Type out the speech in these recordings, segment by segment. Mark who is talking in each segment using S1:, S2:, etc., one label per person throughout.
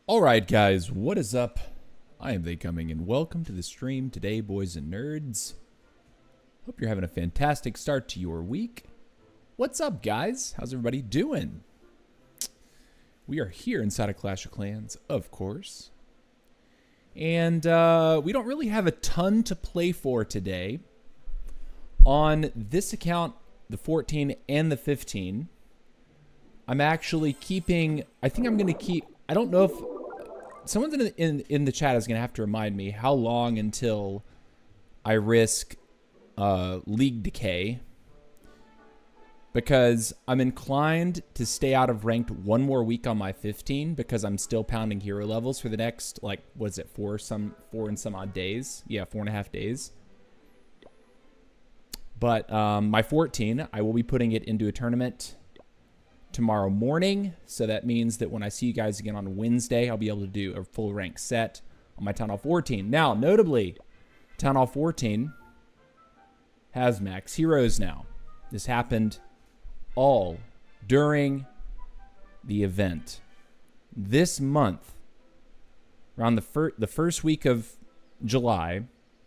S1: Alright guys, what is up? I am TheyComing and welcome to the stream today, boys and nerds. Hope you're having a fantastic start to your week. What's up guys? How's everybody doing? We are here inside of Clash of Clans, of course. And we don't really have a ton to play for today. On this account, the 14 and the 15, I'm actually keeping, I think I'm going to keep, I don't know if, someone in the chat is going to have to remind me how long until I risk league decay. Because I'm inclined to stay out of ranked one more week on my 15 because I'm still pounding hero levels for the next, like, what is it, four and some odd days? Yeah, 4.5 days. But my 14, I will be putting it into a tournament tomorrow morning. So that means that when I see you guys again on Wednesday, I'll be able to do a full rank set on my Town Hall 14. Now, notably, Town Hall 14 has max heroes now. This happened all during the event. This month, around the first week of July,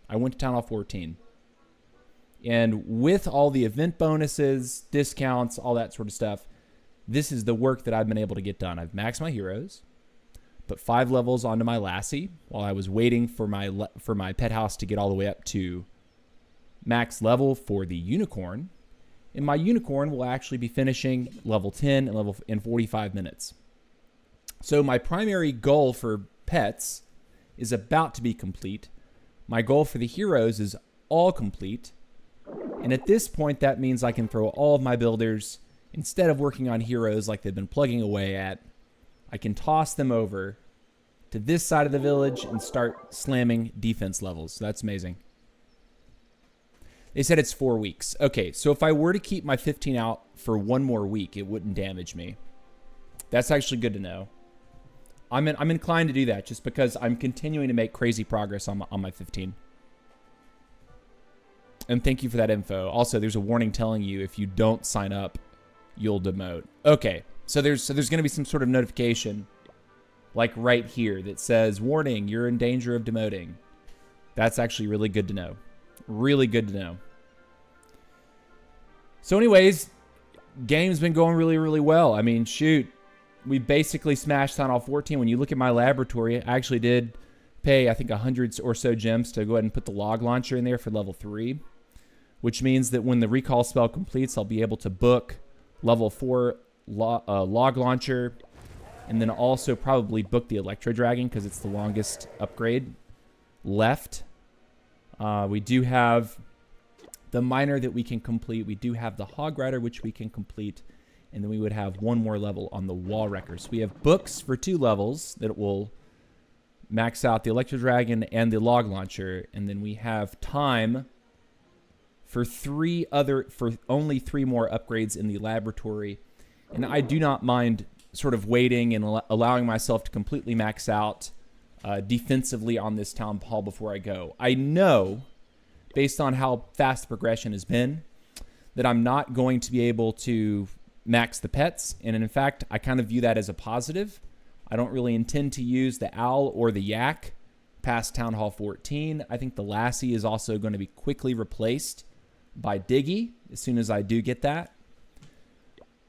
S1: I went to Town Hall 14. And with all the event bonuses, discounts, all that sort of stuff, this is the work that I've been able to get done. I've maxed my heroes, put 5 levels onto my Lassie while I was waiting for my pet house to get all the way up to max level for the unicorn. And my unicorn will actually be finishing level 10 in 45 minutes. So my primary goal for pets is about to be complete. My goal for the heroes is all complete. And at this point, that means I can throw all of my builders, instead of working on heroes like they've been plugging away at, I can toss them over to this side of the village and start slamming defense levels. So that's amazing. They said it's 4 weeks. Okay, so if I were to keep my 15 out for one more week, it wouldn't damage me. That's actually good to know. I'm inclined to do that just because I'm continuing to make crazy progress on my 15. And thank you for that info. Also, there's a warning telling you if you don't sign up, you'll demote. Okay, so there's going to be some sort of notification, like right here, that says, warning, you're in danger of demoting. That's actually really good to know. Really good to know. So anyways, game's been going really, really well. I mean, shoot, we basically smashed Town Hall 14. When you look at my laboratory, I actually did pay, I think, 100 or so gems to go ahead and put the log launcher in there for level 3. Which means that when the recall spell completes, I'll be able to book level 4 log launcher, and then also probably book the Electro Dragon because it's the longest upgrade left. We do have the miner that we can complete. We do have the Hog Rider, which we can complete, and then we would have one more level on the Wall Wrecker. So we have books for 2 levels that will max out the Electro Dragon and the log launcher, and then we have time for only 3 more upgrades in the laboratory. And I do not mind sort of waiting and allowing myself to completely max out defensively on this town hall before I go. I know, based on how fast the progression has been, that I'm not going to be able to max the pets. And in fact, I kind of view that as a positive. I don't really intend to use the owl or the yak past Town Hall 14. I think the Lassie is also going to be quickly replaced by Diggy as soon as I do get that.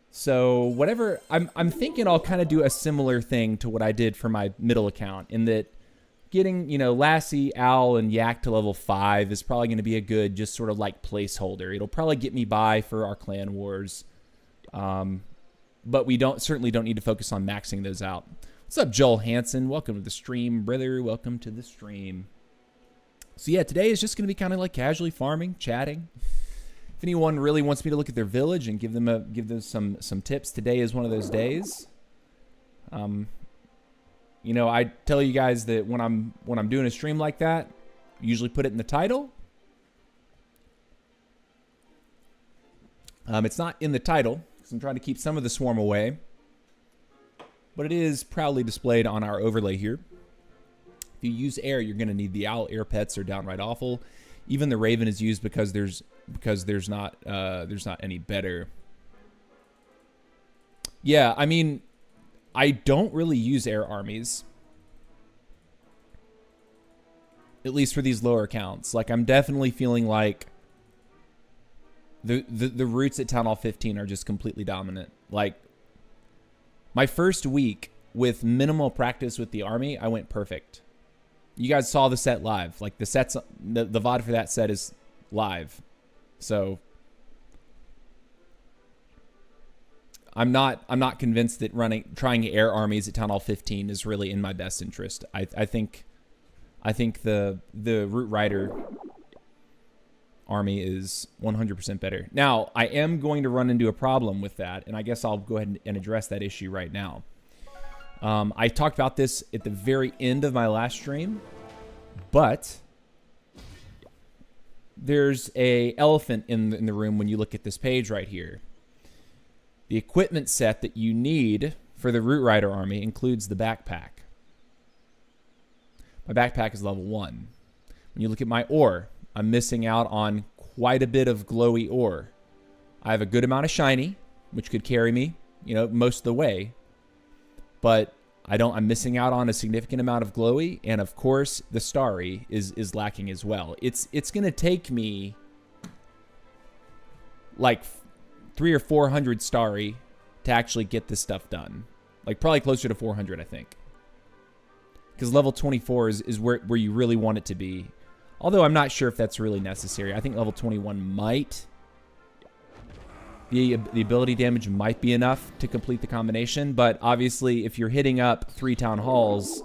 S1: So whatever, I'm thinking I'll kind of do a similar thing to what I did for my middle account, in that getting, you know, Lassie, Owl, and Yak to level 5 is probably going to be a good just sort of like placeholder. It'll probably get me by for our clan wars. But we certainly don't need to focus on maxing those out. What's up, Joel Hansen? Welcome to the stream, brother. Welcome to the stream. So yeah, today is just going to be kind of like casually farming, chatting. If anyone really wants me to look at their village and give them some tips, today is one of those days. You know, I tell you guys that when I'm doing a stream like that, I usually put it in the title. It's not in the title because I'm trying to keep some of the swarm away, but it is proudly displayed on our overlay here. If you use air, you're going to need the owl. Air pets are downright awful. Even the raven is used because there's not any better. Yeah, I mean, I don't really use air armies. at least for these lower counts. Like, I'm definitely feeling like the roots at Town Hall 15 are just completely dominant. Like, my first week with minimal practice with the army, I went perfect. You guys saw the set live. Like, the sets, the VOD for that set is live. So I'm not convinced that trying air armies at Town Hall 15 is really in my best interest. I think the Root Rider army is 100% better. Now, I am going to run into a problem with that, and I guess I'll go ahead and address that issue right now. I talked about this at the very end of my last stream, but there's a elephant in the room when you look at this page right here. The equipment set that you need for the Root Rider army includes the backpack. My backpack is level 1. When you look at my ore, I'm missing out on quite a bit of glowy ore. I have a good amount of shiny, which could carry me, most of the way. But I'm missing out on a significant amount of glowy, and of course, the starry is lacking as well. It's going to take me like 300 or 400 starry to actually get this stuff done. Like, probably closer to 400, I think. Because level 24 is where you really want it to be. Although I'm not sure if that's really necessary. I think level 21 might. The ability damage might be enough to complete the combination. But obviously, if you're hitting up 3 town halls,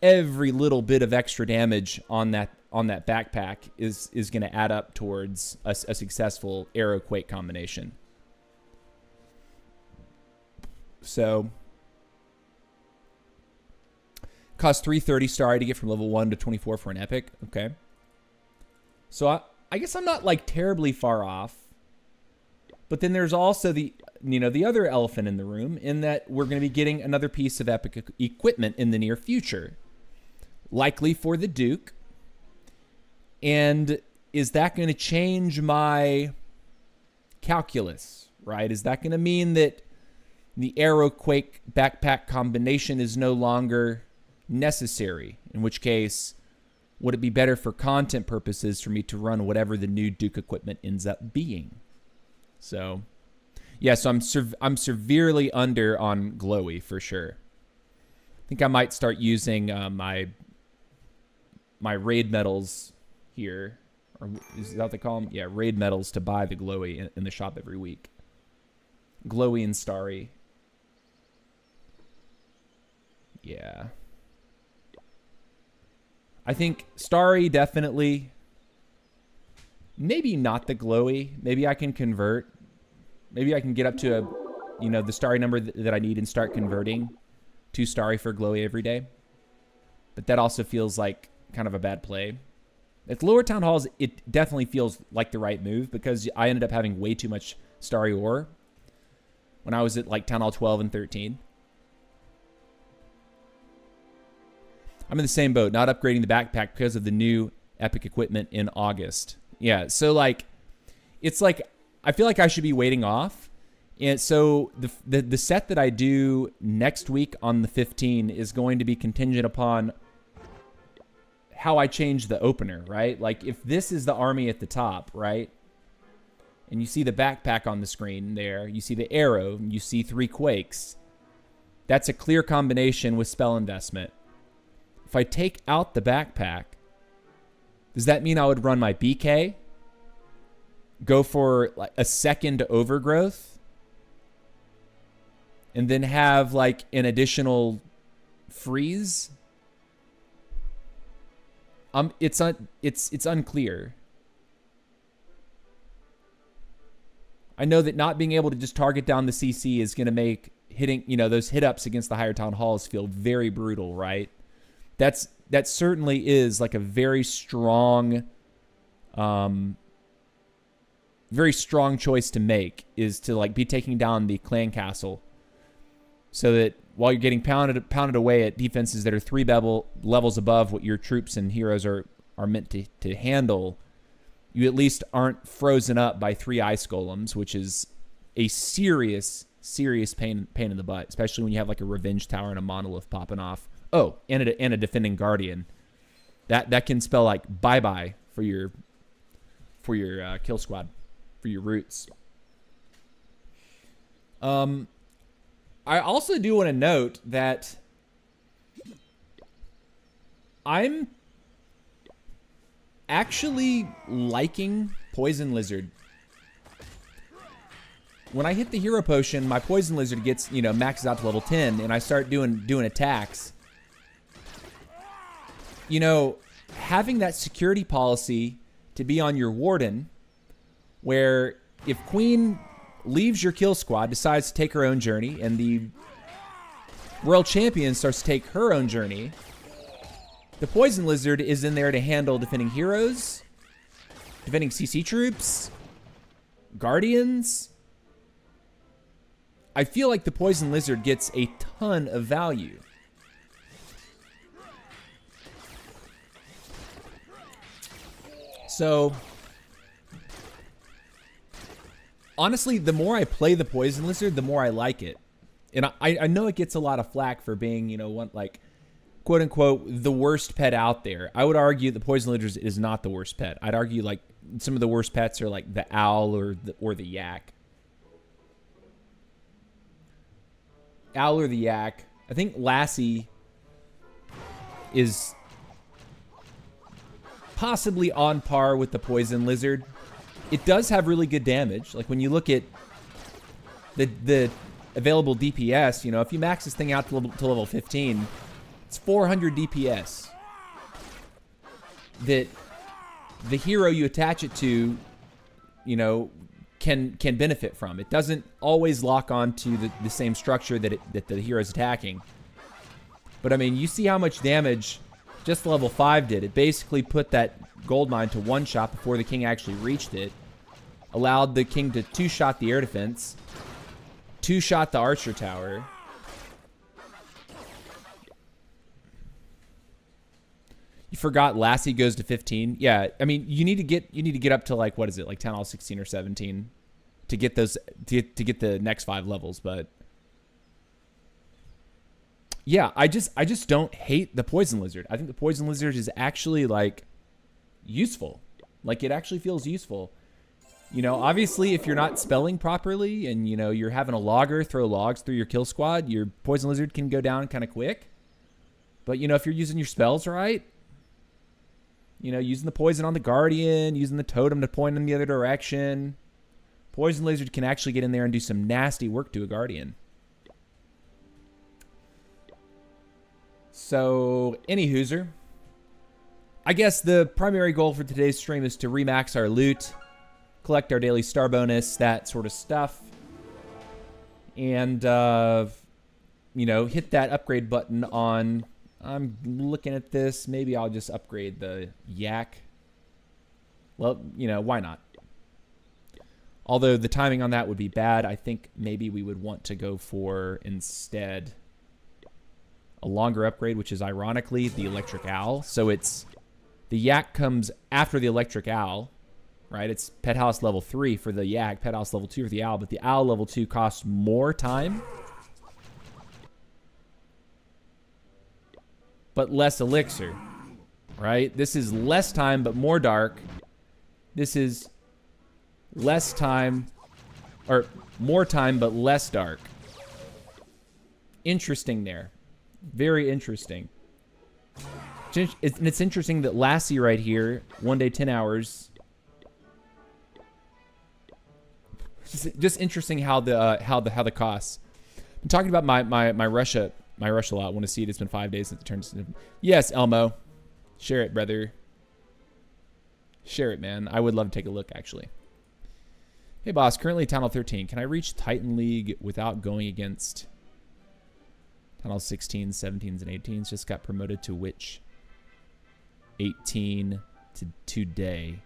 S1: every little bit of extra damage on that backpack is going to add up towards a successful Arrow Quake combination. So cost 330 starry to get from level 1 to 24 for an epic. Okay. So I guess I'm not like terribly far off. But then there's also the other elephant in the room, in that we're going to be getting another piece of epic equipment in the near future, likely for the Duke. And is that going to change my calculus, right? Is that going to mean that the Arrow Quake backpack combination is no longer necessary? In which case, would it be better for content purposes for me to run whatever the new Duke equipment ends up being? So, yeah, so I'm severely under on glowy for sure. I think I might start using my raid medals here, or is that what they call them? Yeah, raid medals to buy the glowy in the shop every week. Glowy and starry. Yeah. I think starry definitely. Maybe not the glowy. Maybe I can convert. Maybe I can get up to the starry number that I need and start converting to starry for glowy every day. But that also feels like kind of a bad play. At lower town halls, it definitely feels like the right move, because I ended up having way too much starry ore when I was at like town hall 12 and 13. I'm in the same boat, not upgrading the backpack because of the new epic equipment in August. Yeah, so like, it's like, I feel like I should be waiting off. And so the set that I do next week on the 15 is going to be contingent upon how I change the opener, right? Like, if this is the army at the top, right? And you see the backpack on the screen there, you see the arrow, you see 3 quakes. That's a clear combination with spell investment. If I take out the backpack, does that mean I would run my BK? Go for like a second overgrowth? And then have like an additional freeze? It's unclear. I know that not being able to just target down the CC is going to make hitting, those hit ups against the higher town halls feel very brutal, right? That certainly is like a very strong choice to make, is to like be taking down the clan castle, so that while you're getting pounded away at defenses that are 3 levels above what your troops and heroes are meant to handle, you at least aren't frozen up by 3 ice golems, which is a serious pain in the butt, especially when you have like a revenge tower and a monolith popping off. Oh, and a defending guardian. That can spell like bye-bye for your kill squad, for your roots. I also do want to note that I'm actually liking Poison Lizard. When I hit the hero potion, my Poison Lizard gets, maxes out to level 10, and I start doing attacks. Having that security policy to be on your Warden, where if Queen leaves your kill squad, decides to take her own journey, and the World Champion starts to take her own journey, the Poison Lizard is in there to handle defending heroes, defending CC troops, Guardians. I feel like the Poison Lizard gets a ton of value. So, honestly, the more I play the Poison Lizard, the more I like it. And I know it gets a lot of flack for being, quote unquote, the worst pet out there. I would argue the Poison Lizard is not the worst pet. I'd argue like some of the worst pets are like the owl or the yak. Owl or the yak. I think Lassie is possibly on par with the Poison Lizard. It does have really good damage. Like when you look at the available DPS, if you max this thing out to level 15, it's 400 DPS that the hero you attach it to, can benefit from. It doesn't always lock on to the same structure that the hero is attacking. But I mean, you see how much damage just level 5 did. It basically put that gold mine to one shot before the king actually reached it. Allowed the king to two-shot the air defense, two-shot the archer tower. You forgot Lassie goes to 15. Yeah, I mean, you need to get up to like, what is it, like 10 all 16 or 17 to get those to get the next 5 levels, but yeah, I just don't hate the Poison Lizard. I think the Poison Lizard is actually like useful. Like it actually feels useful. Obviously if you're not spelling properly and you're having a logger throw logs through your kill squad, your Poison Lizard can go down kind of quick. But if you're using your spells right, using the poison on the Guardian, using the totem to point in the other direction, Poison Lizard can actually get in there and do some nasty work to a Guardian. So, anywhooser, I guess the primary goal for today's stream is to remax our loot, collect our daily star bonus, that sort of stuff, and, hit that upgrade button on... I'm looking at this. Maybe I'll just upgrade the yak. Well, why not? Although the timing on that would be bad, I think maybe we would want to go for, instead, a longer upgrade, which is ironically the electric owl. So it's the yak comes after the electric owl, right? It's pet house level 3 for the yak, pet house level 2 for the owl, but the owl level 2 costs more time, but less elixir, right? This is less time, but more dark. This is less time, or more time, but less dark. Interesting there. Very interesting. And it's interesting that Lassie right here, 1 day, 10 hours. Just interesting how the costs. I'm talking about my Russia lot. Want to see it? It's been 5 days since it turns. Yes, Elmo. Share it, brother. Share it, man. I would love to take a look, actually. Hey, boss. Currently Town Hall 13. Can I reach Titan League without going against Town Hall 16s, 17s, and 18s? Just got promoted to which 18 to today.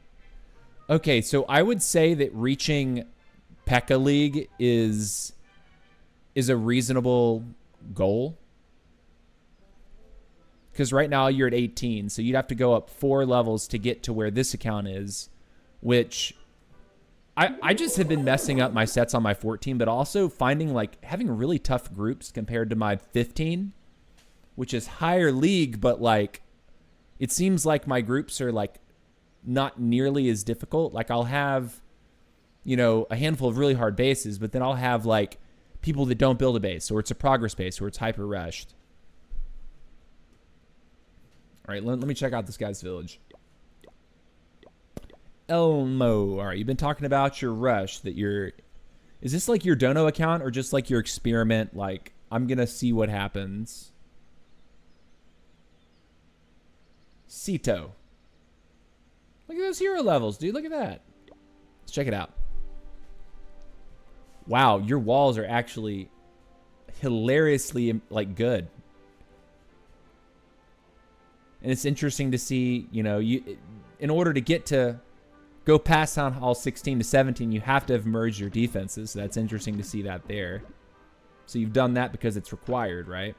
S1: Okay, so I would say that reaching P.E.K.K.A. League is a reasonable goal. Because right now you're at 18, so you'd have to go up 4 levels to get to where this account is, which I just have been messing up my sets on my 14, but also finding having really tough groups compared to my 15, which is higher league, but it seems like my groups are like not nearly as difficult. Like I'll have, you know, a handful of really hard bases, but then I'll have like people that don't build a base, or it's a progress base, or it's hyper rushed. All right, let me check out this guy's village. Elmo. All right, you've been talking about your rush that you're... Is this like your dono account or just like your experiment? Like, I'm going to see what happens. Cito. Look at those hero levels, dude. Look at that. Let's check it out. Wow, your walls are actually hilariously, like, good. And it's interesting to see, you know, in order to get to go past Town Hall 16 to 17, you have to have merged your defenses. So that's interesting to see that there. So you've done that because it's required, right?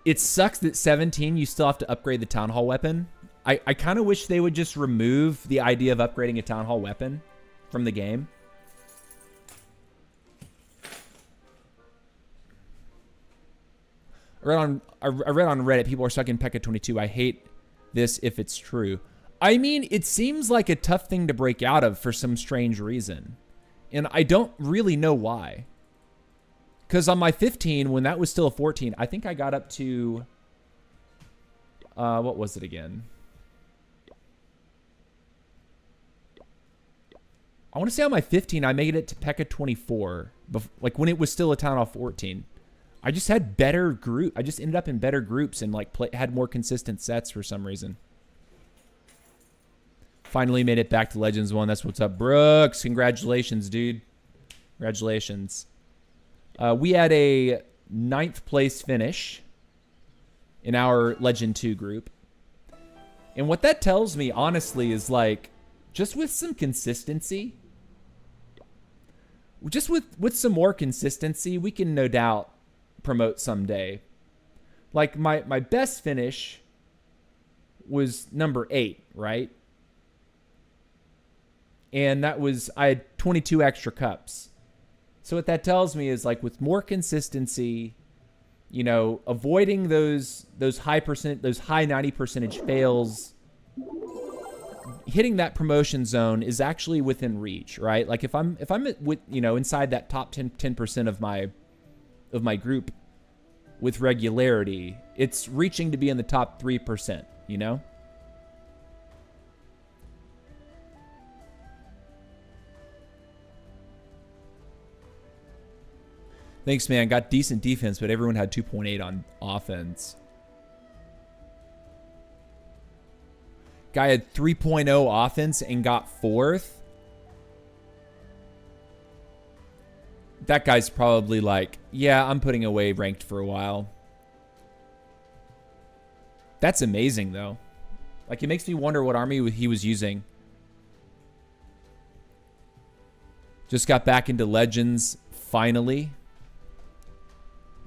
S1: It sucks that 17, you still have to upgrade the Town Hall weapon. I kind of wish they would just remove the idea of upgrading a Town Hall weapon from the game. I read on Reddit, people are stuck in P.E.K.K.A 22. I hate this if it's true. I mean, it seems like a tough thing to break out of for some strange reason. And I don't really know why. Because on my 15, when that was still a 14, I think I got up to... what was it again? I want to say on my 15, I made it to P.E.K.K.A 24. Like when it was still a Town Hall 14. I just had better group. I just ended up in better groups and like had more consistent sets for some reason. Finally made it back to Legends 1. That's what's up, Brooks. Congratulations, dude. Congratulations. We had a 9th place finish in our Legend 2 group. And what that tells me, honestly, is like, just with some consistency, just with some more consistency, we can no doubt promote someday. Like my best finish was number 8, right? And that was, I had 22 extra cups. So what that tells me is like with more consistency, you know, avoiding those high 90% fails, hitting that promotion zone is actually within reach, right? Like if I'm with, you know, inside that top 10% of my group with regularity, it's reaching to be in the top 3%, you know? Thanks, man. Got decent defense, but everyone had 2.8 on offense. Guy had 3.0 offense and got 4th. That guy's probably like, yeah, I'm putting away ranked for a while. That's amazing, though. Like, it makes me wonder what army he was using. Just got back into Legends, finally.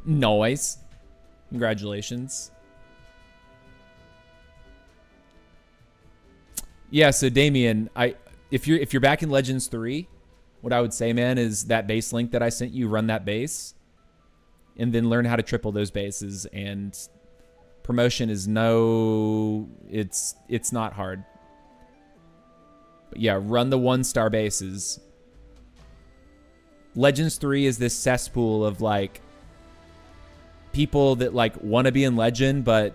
S1: Nice. Congratulations. Yeah, so Damien, if you're back in Legends 3, what I would say, man, is that base link that I sent you, run that base, and then learn how to triple those bases. And promotion is it's not hard. But yeah, run the 1-star bases. Legends 3 is this cesspool of like people that like want to be in Legend but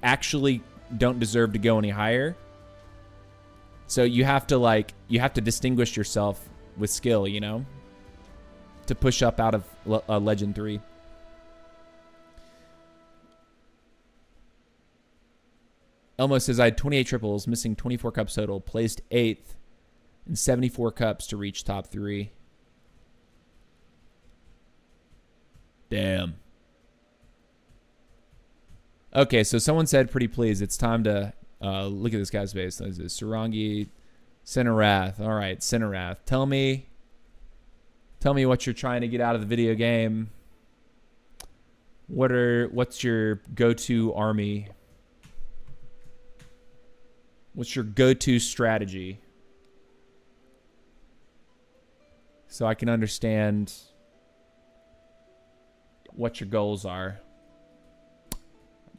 S1: actually don't deserve to go any higher. So you have to distinguish yourself with skill, you know, to push up out of Legend 3. Elmo says, I had 28 triples, missing 24 cups total, placed 8th and 74 cups to reach top 3. Damn. Okay, so someone said, pretty please, it's time to look at this guy's base. This is Sarangi, Cinerath. All right, Cinerath. Tell me what you're trying to get out of the video game. What's your go-to army? What's your go-to strategy? So I can understand what your goals are.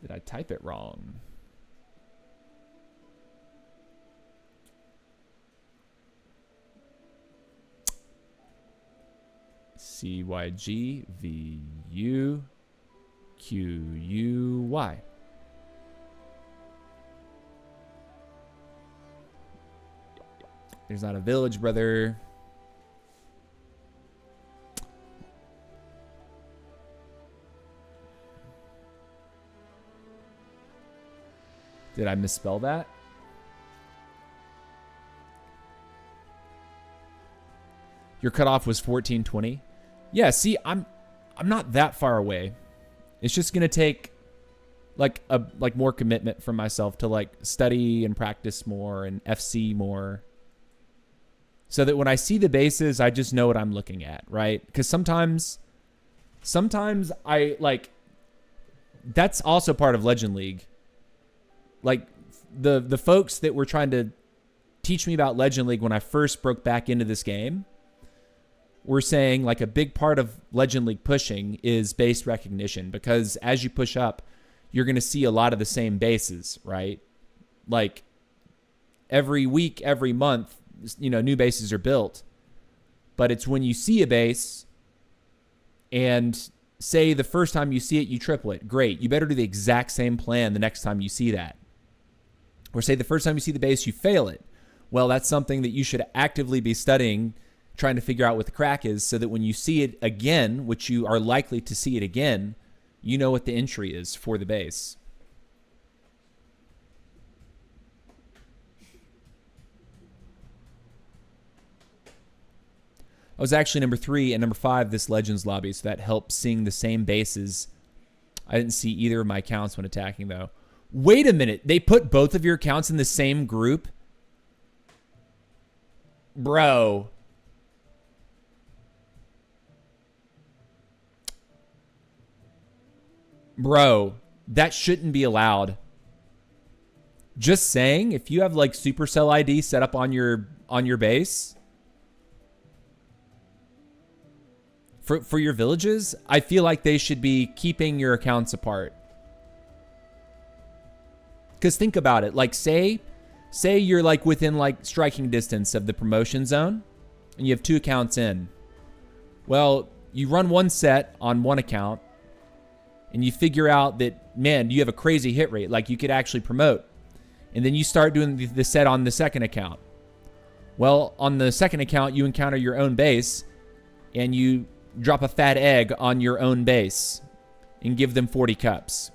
S1: Did I type it wrong? CYGVUQUY. There's not a village, brother. Did I misspell that? Your cutoff was 1420. Yeah, see, I'm not that far away. It's just gonna take like more commitment from myself to like study and practice more and FC more, so that when I see the bases, I just know what I'm looking at, right? Because sometimes I like, that's also part of Legend League. Like the folks that were trying to teach me about Legend League when I first broke back into this game were saying like a big part of Legend League pushing is base recognition, because as you push up, you're going to see a lot of the same bases, right? Like every week, every month, you know, new bases are built. But it's when you see a base and say the first time you see it, you triple it. Great. You better do the exact same plan the next time you see that. Or say the first time you see the base, you fail it. Well, that's something that you should actively be studying, trying to figure out what the crack is, so that when you see it again, which you are likely to see it again, you know what the entry is for the base. I was actually number 3 and number 5 this Legends lobby, so that helps seeing the same bases. I didn't see either of my accounts when attacking, though. Wait a minute. They put both of your accounts in the same group? Bro. Bro, that shouldn't be allowed. Just saying, if you have like Supercell ID set up on your base for your villages, I feel like they should be keeping your accounts apart. Because think about it, like say you're like within like striking distance of the promotion zone and you have 2 accounts in. Well, you run one set on one account and you figure out that, man, you have a crazy hit rate, like you could actually promote. And then you start doing the set on the second account. Well, on the second account, you encounter your own base and you drop a fat egg on your own base and give them 40 cups.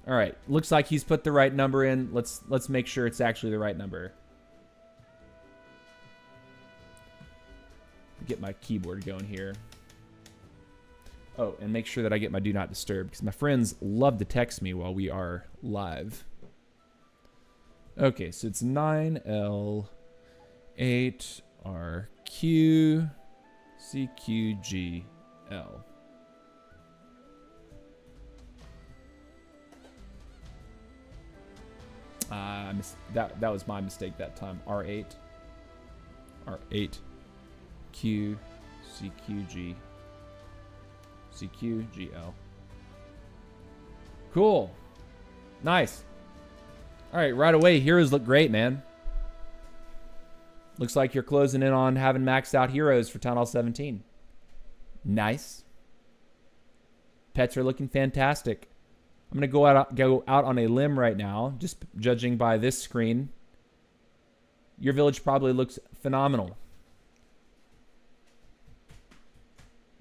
S1: All right, looks like he's put the right number in. Let's make sure it's actually the right number. Get my keyboard going here. Oh, and make sure that I get my do not disturb, because my friends love to text me while we are live. Okay, so it's 9L8RQ CQGL. That was my mistake that time. R8 Q CQG CQGL. Cool. Nice. All right, right away, heroes look great, man. Looks like you're closing in on having maxed out heroes for Town Hall 17. Nice. Pets are looking fantastic. I'm going to go out on a limb right now, just judging by this screen. Your village probably looks phenomenal.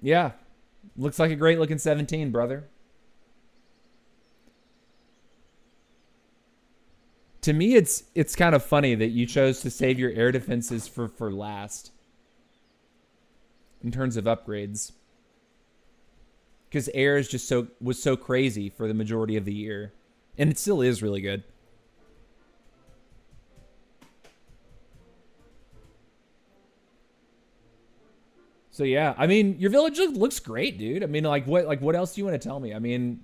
S1: Yeah. Looks like a great looking 17, brother. To me, it's kind of funny that you chose to save your air defenses for last in terms of upgrades. Because air is just was so crazy for the majority of the year. And it still is really good. So yeah, I mean, your village looks great, dude. I mean, what else do you want to tell me? I mean,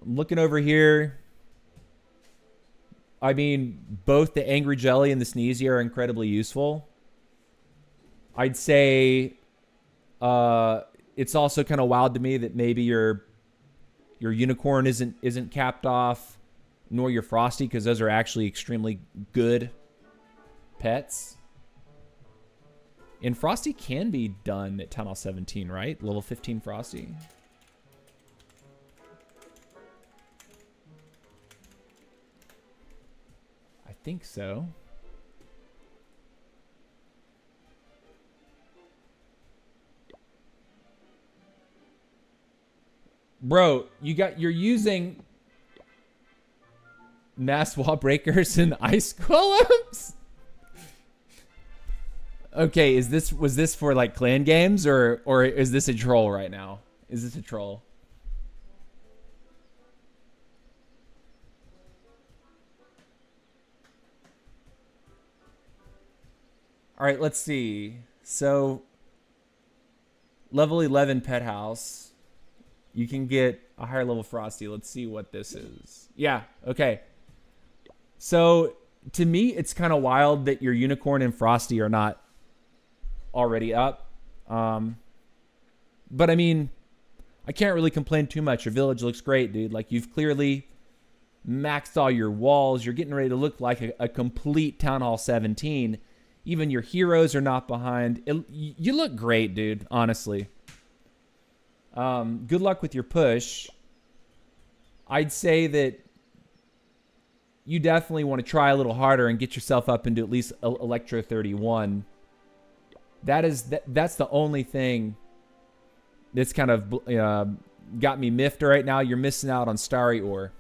S1: I'm looking over here. I mean, both the Angry Jelly and the Sneezy are incredibly useful. I'd say it's also kind of wild to me that maybe your unicorn isn't capped off, nor your frosty, because those are actually extremely good pets. And frosty can be done at Town Hall 17, right? Level 15 frosty. I think so. Bro, you're using mass wall breakers and ice golems? Okay, was this for like clan games or is this a troll right now? Is this a troll? All right, let's see. So level 11 pet house. You can get a higher level frosty. Let's see what this is. Yeah, okay. So to me, it's kind of wild that your unicorn and frosty are not already up. But I mean, I can't really complain too much. Your village looks great, dude. Like, you've clearly maxed all your walls. You're getting ready to look like a complete Town Hall 17. Even your heroes are not behind. You look great, dude, honestly. Good luck with your push. I'd say that you definitely want to try a little harder and get yourself up into at least Electro 31. That's the only thing that's kind of got me miffed right now. You're missing out on Starry Ore.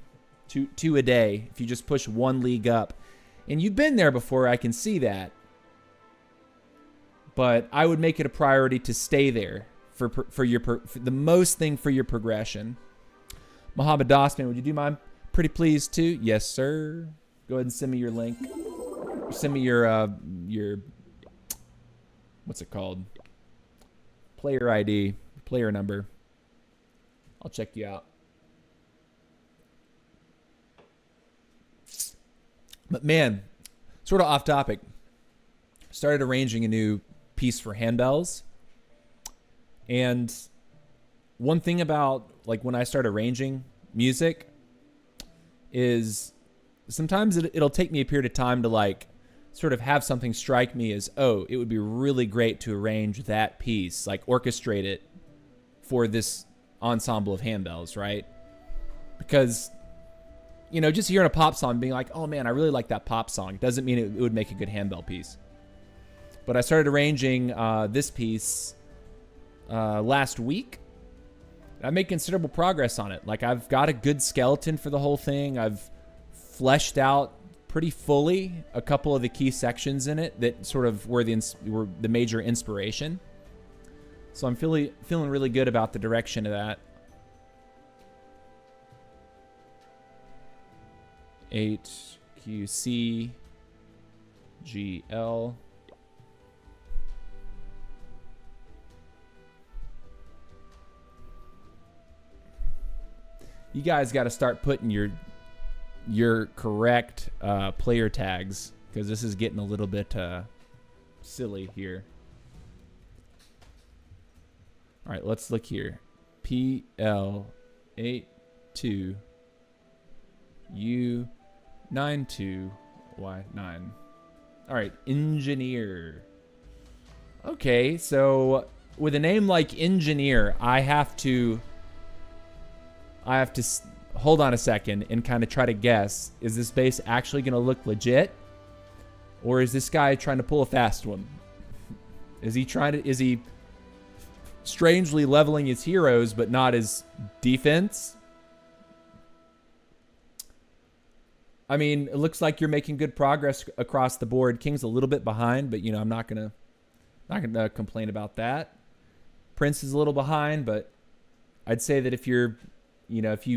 S1: Two a day if you just push one league up. And you've been there before, I can see that. But I would make it a priority to stay there for the most thing for your progression. Muhammad Dosman, would you do mine? Pretty pleased too. Yes, sir. Go ahead and send me your link. Send me your what's it called? Player ID, player number. I'll check you out. But man, sort of off topic. Started arranging a new piece for handbells. And one thing about like when I start arranging music is sometimes it'll take me a period of time to like sort of have something strike me as, oh, it would be really great to arrange that piece, like orchestrate it for this ensemble of handbells, right? Because, you know, just hearing a pop song being like, oh man, I really like that pop song, doesn't mean it would make a good handbell piece. But I started arranging this piece last week. I made considerable progress on it. Like, I've got a good skeleton for the whole thing. I've fleshed out pretty fully a couple of the key sections in it that sort of were the major inspiration. So I'm feeling really good about the direction of that. 8QCGL. You guys got to start putting your correct player tags, because this is getting a little bit silly here. All right, let's look here. PL82U92Y9. All right, engineer. Okay, so with a name like engineer, I have to hold on a second and kind of try to guess, is this base actually going to look legit? Or is this guy trying to pull a fast one? Is he strangely leveling his heroes but not his defense? I mean, it looks like you're making good progress across the board. King's a little bit behind, but you know, I'm not gonna complain about that. Prince is a little behind, but I'd say that if you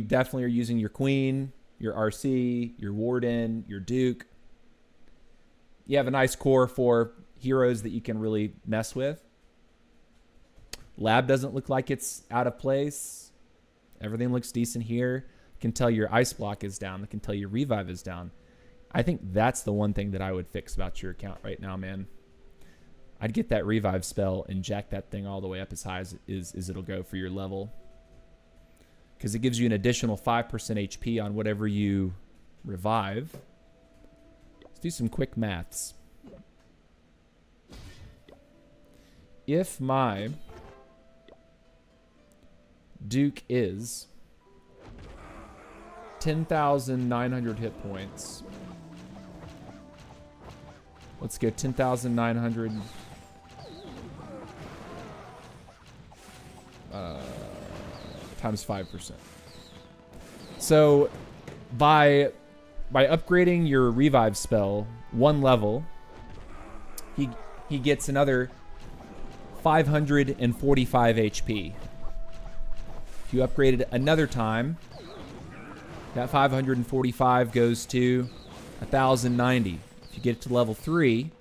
S1: definitely are using your queen, your RC, your warden, your duke, you have a nice core for heroes that you can really mess with. Lab doesn't look like it's out of place. Everything looks decent here. Can tell your ice block is down. I can tell your revive is down. I think that's the one thing that I would fix about your account right now, man. I'd get that revive spell and jack that thing all the way up as high as it'll go for your level. Because it gives you an additional 5% HP on whatever you revive. Let's do some quick maths. If my Duke is 10,900 hit points. Let's go 10,900 times 5%. So by upgrading your revive spell one level, he gets another 545 HP. If you upgrade it another time, that 545 goes to 1,090. If you get it to level 3,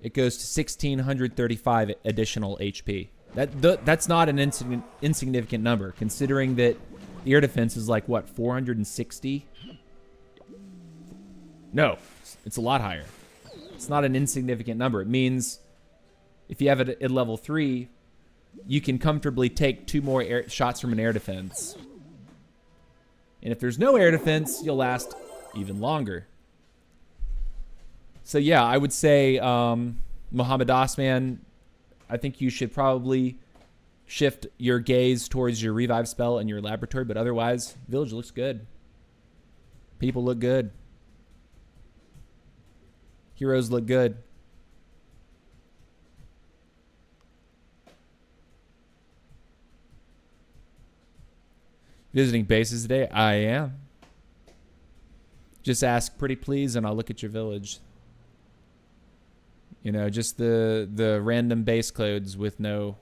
S1: it goes to 1,635 additional HP. That's not an insignificant number, considering that the air defense is like, what, 460? No, it's a lot higher. It's not an insignificant number. It means if you have it at level 3, you can comfortably take 2 more shots from an air defense. And if there's no air defense, you'll last even longer. So yeah, I would say, Muhammad Osman, I think you should probably shift your gaze towards your revive spell and your laboratory, but otherwise, village looks good. People look good. Heroes look good. Visiting bases today? I am. Just ask pretty please and I'll look at your village. You know, just the random base codes with no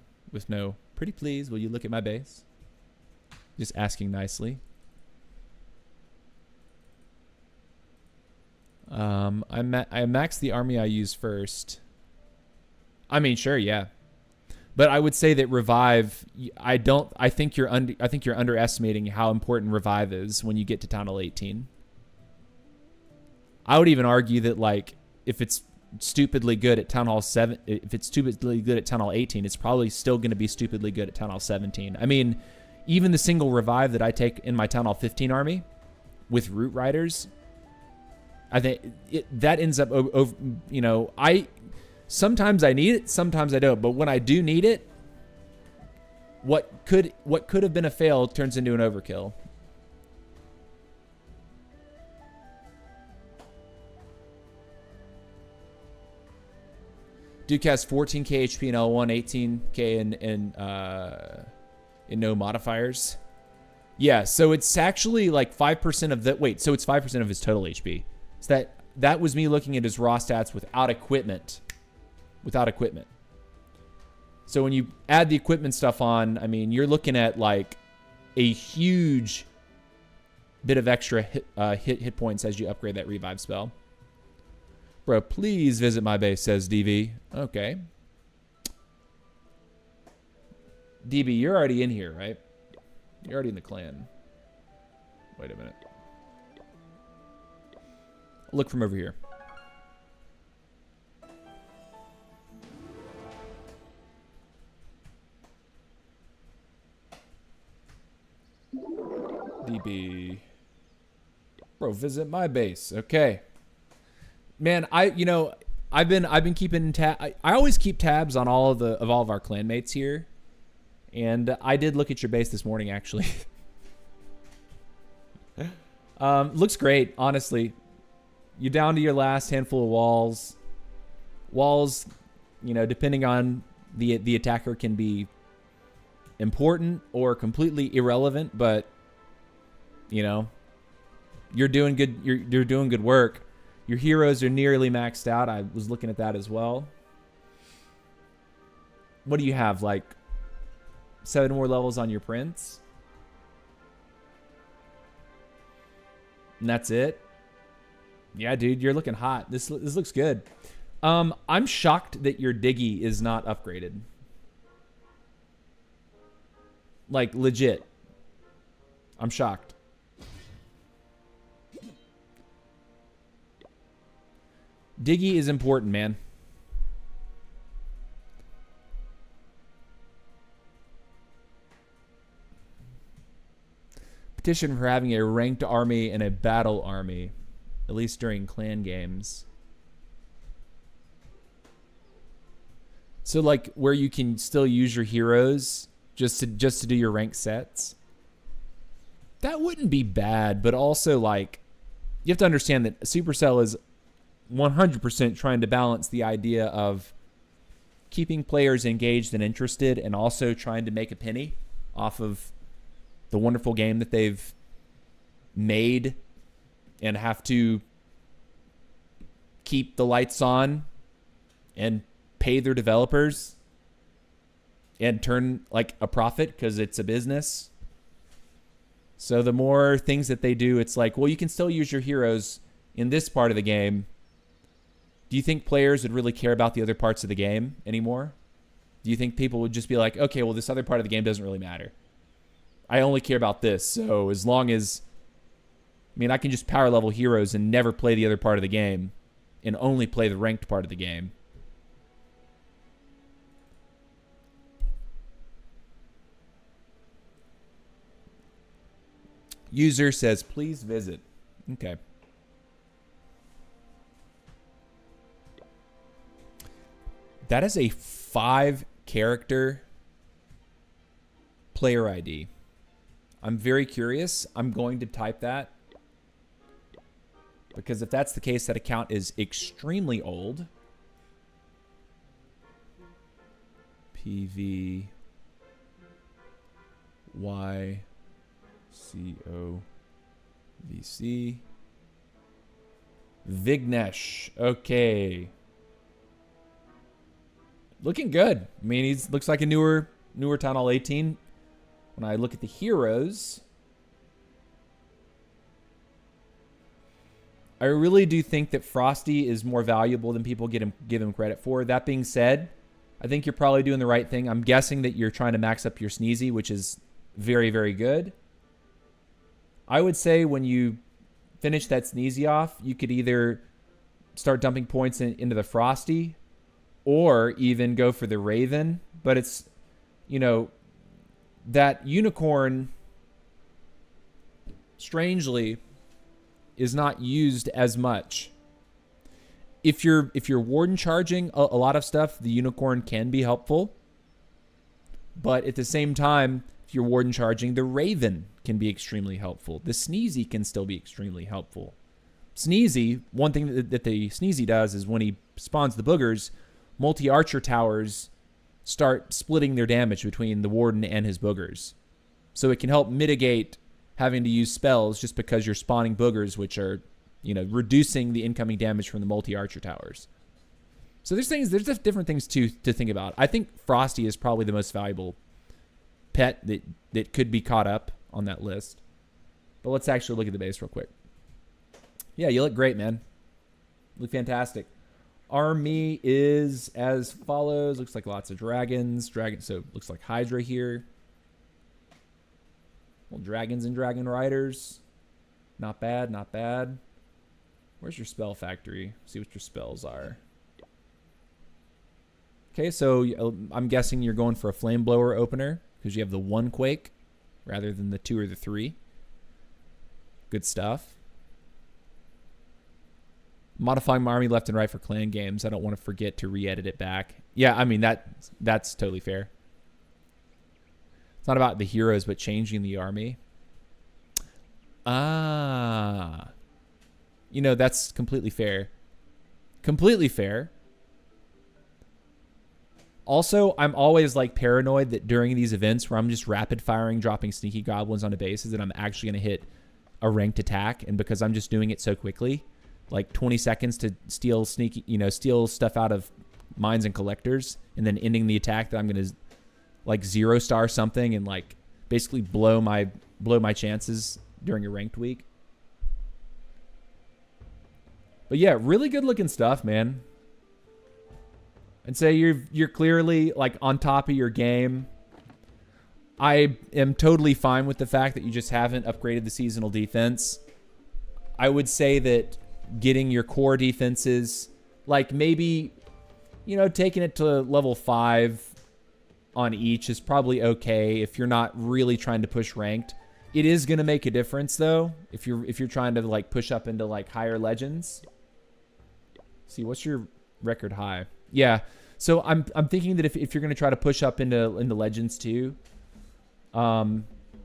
S1: pretty please, will you look at my base? Just asking nicely. I maxed the army I use first. I mean, sure, yeah. But I would say that revive, I think you're underestimating how important revive is when you get to Town Hall 18. I would even argue that, like, if it's stupidly good at Town Hall 7, if it's stupidly good at Town Hall 18, it's probably still going to be stupidly good at Town Hall 17. I mean, even the single revive that I take in my Town Hall 15 army with Root Riders, I think that ends up over, you know, sometimes I need it, sometimes I don't. But when I do need it, what could have been a fail turns into an overkill. Duke has 14k HP in L1, 18k in no modifiers. Yeah, so it's actually like 5% of the... Wait, so it's 5% of his total HP. So that was me looking at his raw stats without equipment. Without equipment. So when you add the equipment stuff on, I mean, you're looking at like a huge bit of extra hit points as you upgrade that revive spell. Bro, please visit my base, says DV. Okay. DB, you're already in here, right? You're already in the clan. Wait a minute. Look from over here. DB. Bro, visit my base. Okay. Man, I've been keeping I always keep tabs on all of our clanmates here. And I did look at your base this morning, actually. Looks great, honestly. You're down to your last handful of walls. Walls, you know, depending on the attacker, can be important or completely irrelevant, but you know, you're doing good. You're doing good work. Your heroes are nearly maxed out. I was looking at that as well. What do you have, like 7 more levels on your prince? And that's it? Yeah, dude, you're looking hot. This looks good. I'm shocked that your Diggy is not upgraded. Like, legit. I'm shocked. Diggy is important, man. Petition for having a ranked army and a battle army, at least during clan games. So like where you can still use your heroes just to do your rank sets. That wouldn't be bad, but also like you have to understand that Supercell is 100% trying to balance the idea of keeping players engaged and interested and also trying to make a penny off of the wonderful game that they've made and have to keep the lights on and pay their developers and turn like a profit because it's a business. So the more things that they do, it's like, well, you can still use your heroes in this part of the game. Do you think players would really care about the other parts of the game anymore? Do you think people would just be like, okay, well, this other part of the game doesn't really matter. I only care about this. So as long as, I mean, I can just power level heroes and never play the other part of the game and only play the ranked part of the game. User says, please visit. Okay. That is a 5-character player ID. I'm very curious. I'm going to type that. Because if that's the case, that account is extremely old. PV Y COVC Vignesh. Okay. Looking good. I mean, he looks like a newer Town Hall 18. When I look at the heroes, I really do think that Frosty is more valuable than people give him credit for. That being said, I think you're probably doing the right thing. I'm guessing that you're trying to max up your Sneezy, which is very, very good. I would say when you finish that Sneezy off, you could either start dumping points into the Frosty or even go for the Raven. But it's, you know, that Unicorn, strangely, is not used as much. If you're Warden charging a lot of stuff, the Unicorn can be helpful. But at the same time, if you're Warden charging, the Raven can be extremely helpful. The Sneezy can still be extremely helpful. Sneezy, one thing that the Sneezy does is when he spawns the boogers, multi-archer towers start splitting their damage between the Warden and his boogers. So it can help mitigate having to use spells just because you're spawning boogers, which are, you know, reducing the incoming damage from the multi-archer towers. So there's just different things to think about. I think Frosty is probably the most valuable pet that could be caught up on that list. But let's actually look at the base real quick. Yeah, you look great, man. You look fantastic. Army is as follows. Looks like lots of dragons. So it looks like Hydra here. Well, dragons and dragon riders. Not bad, not bad. Where's your spell factory? See what your spells are. Okay, so I'm guessing you're going for a flame blower opener because you have the 1 quake rather than the 2 or the 3. Good stuff. Modifying my army left and right for clan games. I don't want to forget to re-edit it back. Yeah, I mean, that's totally fair. It's not about the heroes, but changing the army. Ah. You know, that's completely fair. Completely fair. Also, I'm always like paranoid that during these events where I'm just rapid firing, dropping sneaky goblins onto bases, that I'm actually going to hit a ranked attack. And because I'm just doing it so quickly, like 20 seconds to steal stuff out of mines and collectors, and then ending the attack, that I'm going to like 0-star something and like basically blow my chances during a ranked week. But yeah, really good looking stuff, man. And say you're clearly like on top of your game. I am totally fine with the fact that you just haven't upgraded the seasonal defense. I would say that getting your core defenses Like maybe, you know, taking it to level 5 on each is probably okay if you're not really trying to push ranked. It is gonna make a difference though if you're trying to like push up into like higher legends. See, what's your record high? Yeah. So I'm thinking that if you're gonna try to push up into legends too,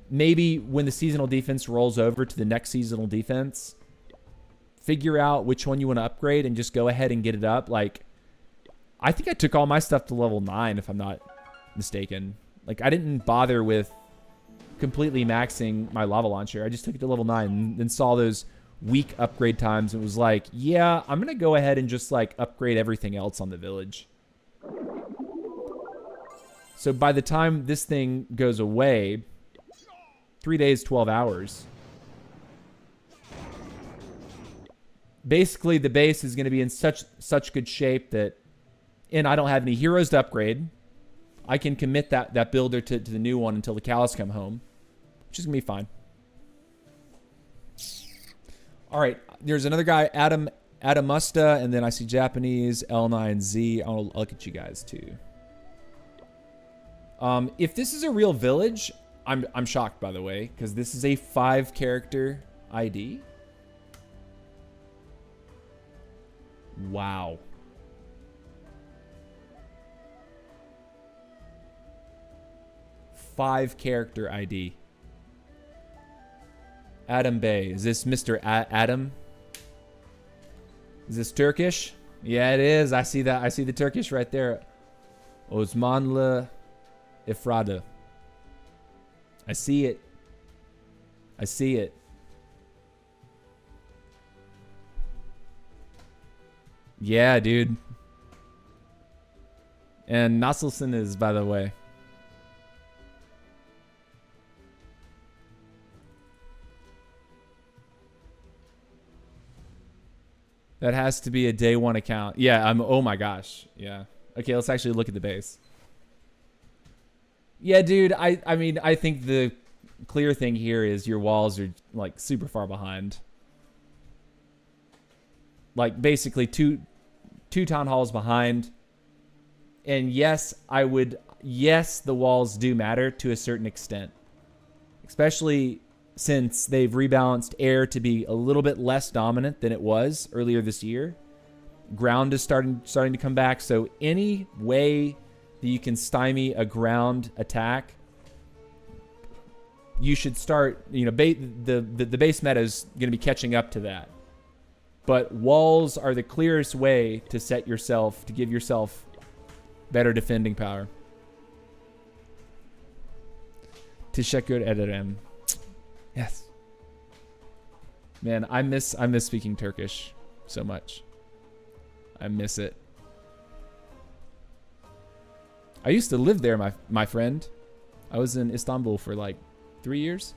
S1: maybe when the seasonal defense rolls over to the next seasonal defense, figure out which one you want to upgrade and just go ahead and get it up. Like, I think I took all my stuff to level 9 if I'm not mistaken. Like, I didn't bother with completely maxing my lava launcher. I just took it to level 9 and saw those weak upgrade times and was like, yeah, I'm gonna go ahead and just like upgrade everything else on the village. So by the time this thing goes away, 3 days, 12 hours. Basically, the base is going to be in such good shape that, and I don't have any heroes to upgrade. I can commit that builder to the new one until the cows come home, which is going to be fine. All right, there's another guy, Adamusta, and then I see Japanese, L9Z. I'll look at you guys too. If this is a real village, I'm shocked, by the way, because this is a 5-character ID. Wow. Five-character ID. Adam Bey. Is this Mr. Adam? Is this Turkish? Yeah, it is. I see that. I see the Turkish right there. Osmanlı Ifrada. I see it. I see it. Yeah, dude. And Nasselson is, by the way. That has to be a day 1 account. Yeah, oh my gosh. Yeah. Okay, let's actually look at the base. Yeah, dude, I mean, I think the clear thing here is your walls are like super far behind. Like basically two town halls behind. And yes, yes, the walls do matter to a certain extent. Especially since they've rebalanced air to be a little bit less dominant than it was earlier this year. Ground is starting to come back, so any way that you can stymie a ground attack, you should start, you know, the base meta is going to be catching up to that. But walls are the clearest way to to give yourself better defending power. Teşekkür ederim. Yes. Man, I miss speaking Turkish so much. I miss it. I used to live there, my friend. I was in Istanbul for like 3 years.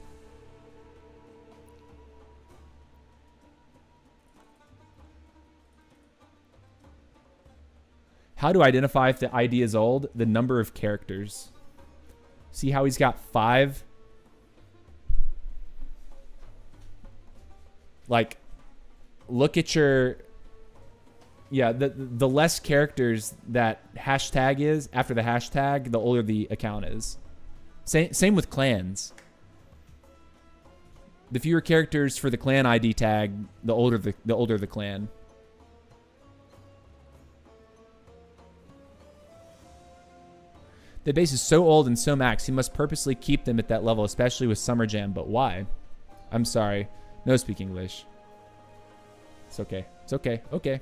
S1: How to identify if the ID is old? The number of characters. See how he's got 5? Like, look at your... Yeah, the less characters that hashtag is, after the hashtag, the older the account is. Same with clans. The fewer characters for the clan ID tag, the older the clan. The base is so old and so max, he must purposely keep them at that level, especially with Summer Jam. But why? I'm sorry. No speak English. It's okay. It's okay. Okay.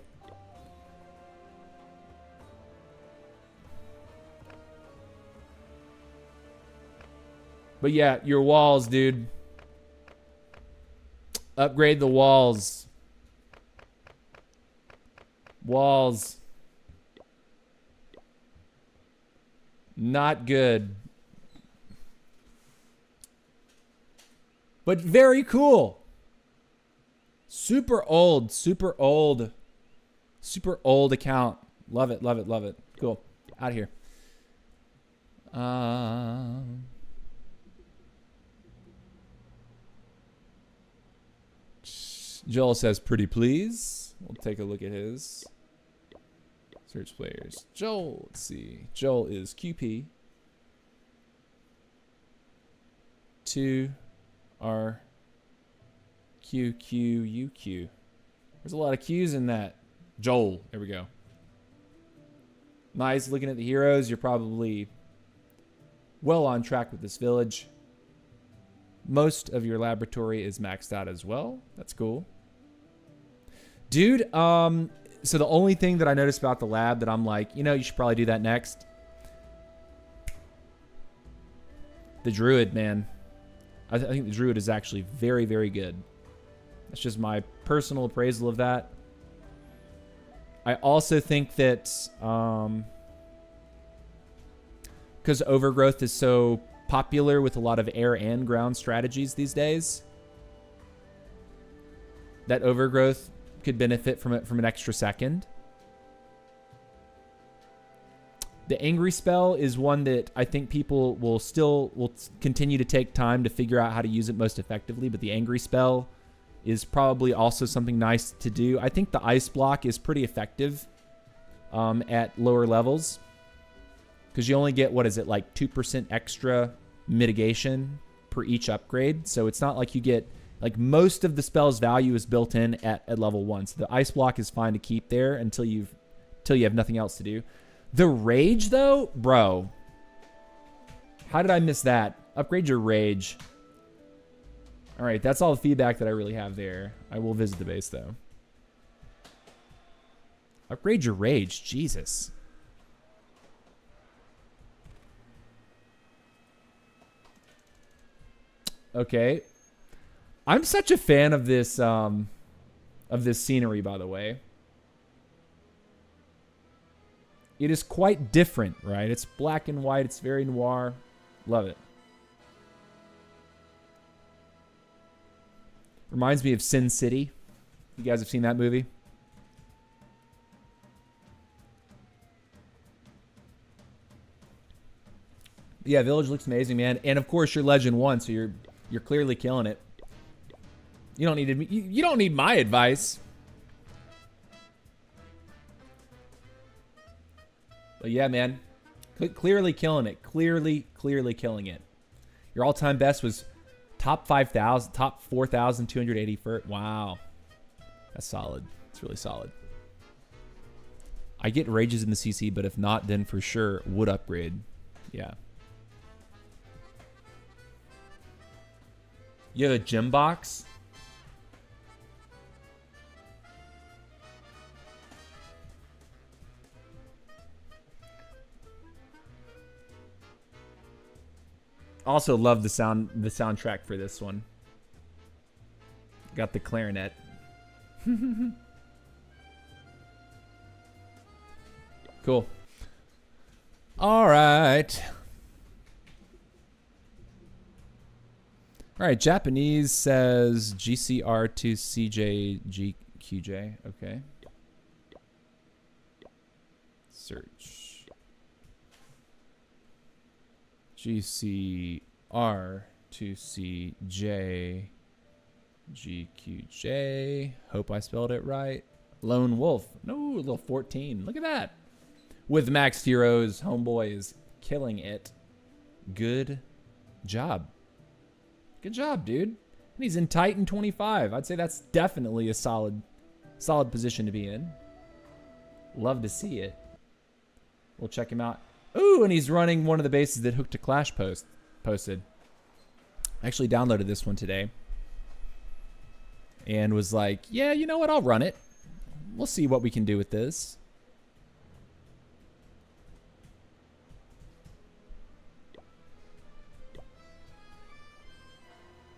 S1: But yeah, your walls, dude. Upgrade the walls. Walls. Not good. But very cool. Super old account. Love it, love it, love it. Cool. Out of here. Joel says, pretty please. We'll take a look at his. Search players. Joel, let's see. Joel is QP. 2 R Q Q U Q. There's a lot of Q's in that. Joel, there we go. Nice, looking at the heroes. You're probably well on track with this village. Most of your laboratory is maxed out as well. That's cool. Dude, so the only thing that I noticed about the lab that I'm like, you know, you should probably do that next. The druid, man. I think the druid is actually very, very good. That's just my personal appraisal of that. I also think that because overgrowth is so popular with a lot of air and ground strategies these days, that overgrowth could benefit from it from an extra second. The angry spell is one that I think people will continue to take time to figure out how to use it most effectively, but the angry spell is probably also something nice to do. I think the ice block is pretty effective at lower levels because you only get, what is it, like 2% extra mitigation per each upgrade. So it's not like you get, like, most of the spell's value is built in at level 1. So the ice block is fine to keep there until you have nothing else to do. The rage, though, bro. How did I miss that? Upgrade your rage. All right, that's all the feedback that I really have there. I will visit the base, though. Upgrade your rage. Jesus. Okay. I'm such a fan of this scenery, by the way. It is quite different, right? It's black and white. It's very noir. Love it. Reminds me of Sin City. You guys have seen that movie? Yeah, Village looks amazing, man. And of course, you're Legend 1, so you're clearly killing it. You don't need you don't need my advice. But yeah, man, clearly killing it. Clearly killing it. Your all-time best was top 5,000, top 4,280 for it. Wow, that's solid. It's really solid. I get rages in the CC, but if not, then for sure would upgrade. Yeah. You have a gem box? Also love the soundtrack for this one. Got the clarinet. Cool. All right. All right, Japanese says GCR to CJGQJ. Okay. Search. GCR to CJGQJ. Hope I spelled it right. Lone Wolf. No, a little 14. Look at that. With Max Heroes, homeboy is killing it. Good job. Good job, dude. And he's in Titan 25. I'd say that's definitely a solid position to be in. Love to see it. We'll check him out. Ooh, and he's running one of the bases that Hook to Clash posted. I actually downloaded this one today. And was like, yeah, you know what? I'll run it. We'll see what we can do with this.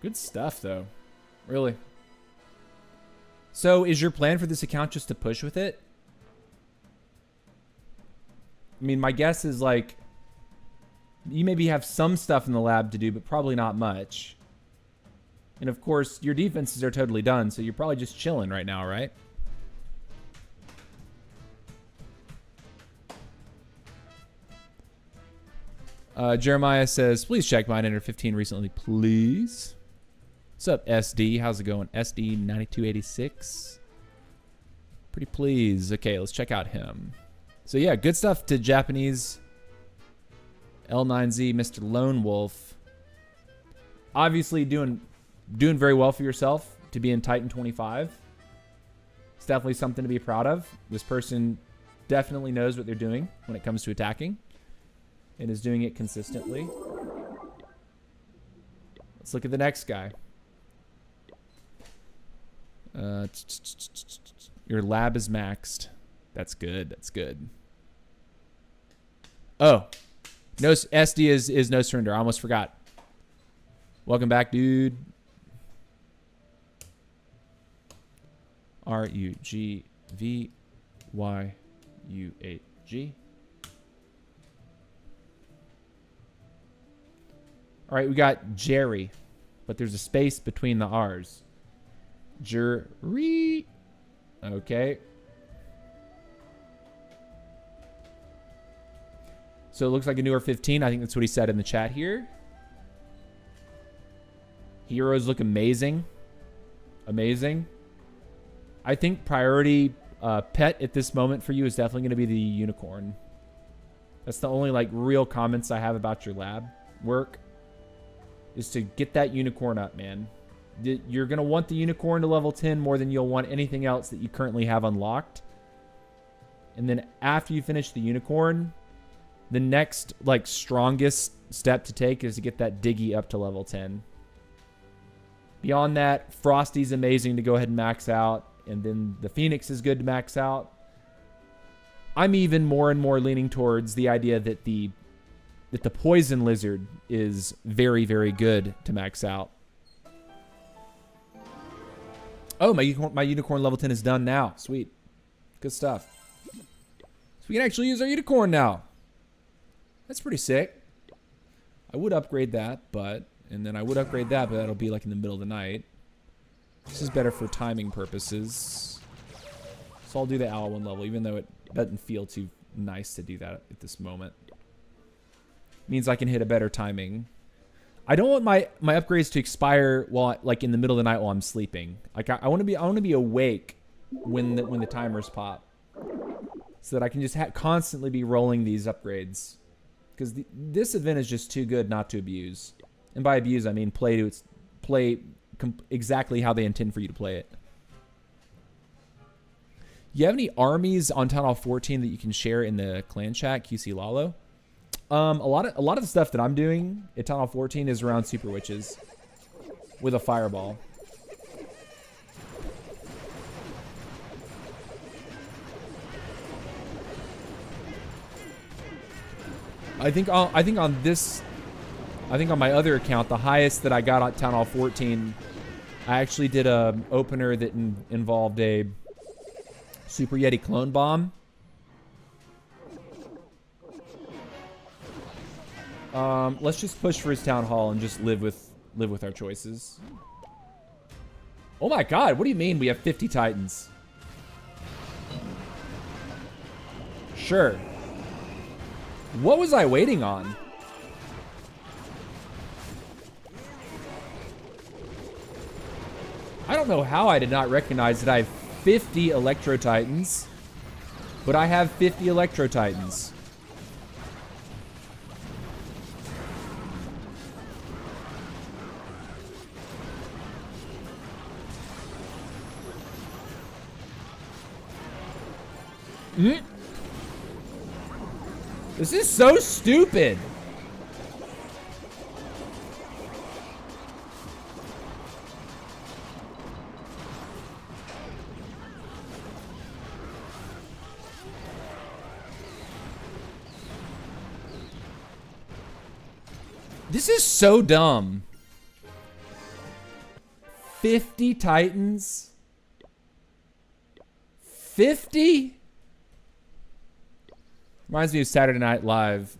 S1: Good stuff, though. Really. So, is your plan for this account just to push with it? I mean, my guess is, like, you maybe have some stuff in the lab to do, but probably not much. And, of course, your defenses are totally done, so you're probably just chilling right now, right? Jeremiah says, please check mine under 15 recently, please. What's up, SD? How's it going? SD9286. Pretty please. Okay, let's check out him. So yeah, good stuff to Japanese L9Z, Mr. Lone Wolf. Obviously doing very well for yourself to be in Titan 25. It's definitely something to be proud of. This person definitely knows what they're doing when it comes to attacking and is doing it consistently. Let's look at the next guy. Your lab is maxed. That's good. That's good. Oh, no, SD is no surrender. I almost forgot. Welcome back, dude. RUGVYUHG. All right, we got Jerry, but there's a space between the R's. Jerry. Okay. So it looks like a newer 15. I think that's what he said in the chat here. Heroes look amazing. Amazing. I think priority pet at this moment for you is definitely going to be the unicorn. That's the only like real comments I have about your lab work. Is to get that unicorn up, man. You're going to want the unicorn to level 10 more than you'll want anything else that you currently have unlocked. And then after you finish the unicorn, the next like strongest step to take is to get that Diggy up to level 10. Beyond that, Frosty's amazing to go ahead and max out. And then the Phoenix is good to max out. I'm even more and more leaning towards the idea that the Poison Lizard is very, very good to max out. Oh, my unicorn level 10 is done now. Sweet. Good stuff. So we can actually use our unicorn now. That's pretty sick. I would upgrade that, and then I would upgrade that, but that'll be like in the middle of the night. This is better for timing purposes. So I'll do the L1 level, even though it doesn't feel too nice to do that at this moment. Means I can hit a better timing. I don't want my upgrades to expire while like in the middle of the night while I'm sleeping. Like I want to be awake when the timers pop, so that I can just constantly be rolling these upgrades. Because this event is just too good not to abuse, and by abuse I mean play exactly how they intend for you to play it. You have any armies on Town Hall 14 that you can share in the clan chat, QC Lalo? A lot of the stuff that I'm doing at Town Hall 14 is around Super Witches with a fireball. I think on my other account, the highest that I got at Town Hall 14, I actually did a opener that involved a Super Yeti clone bomb. Let's just push for his Town Hall and just live with our choices. Oh my god, what do you mean we have 50 Titans? Sure. What was I waiting on? I don't know how I did not recognize that I have 50 Electro Titans, but I have 50 Electro Titans. This is so stupid. This is so dumb. 50 Titans? 50? Reminds me of Saturday Night Live.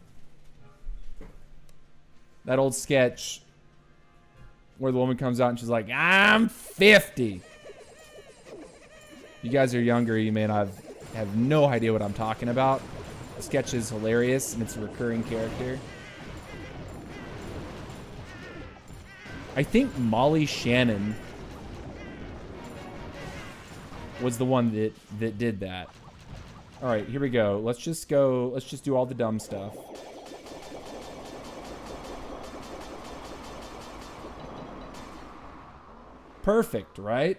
S1: That old sketch where the woman comes out and she's like, I'm 50. You guys are younger, you may not have no idea what I'm talking about. The sketch is hilarious and it's a recurring character. I think Molly Shannon was the one that did that. All right, here we go. Let's just go. Let's just do all the dumb stuff. Perfect, right?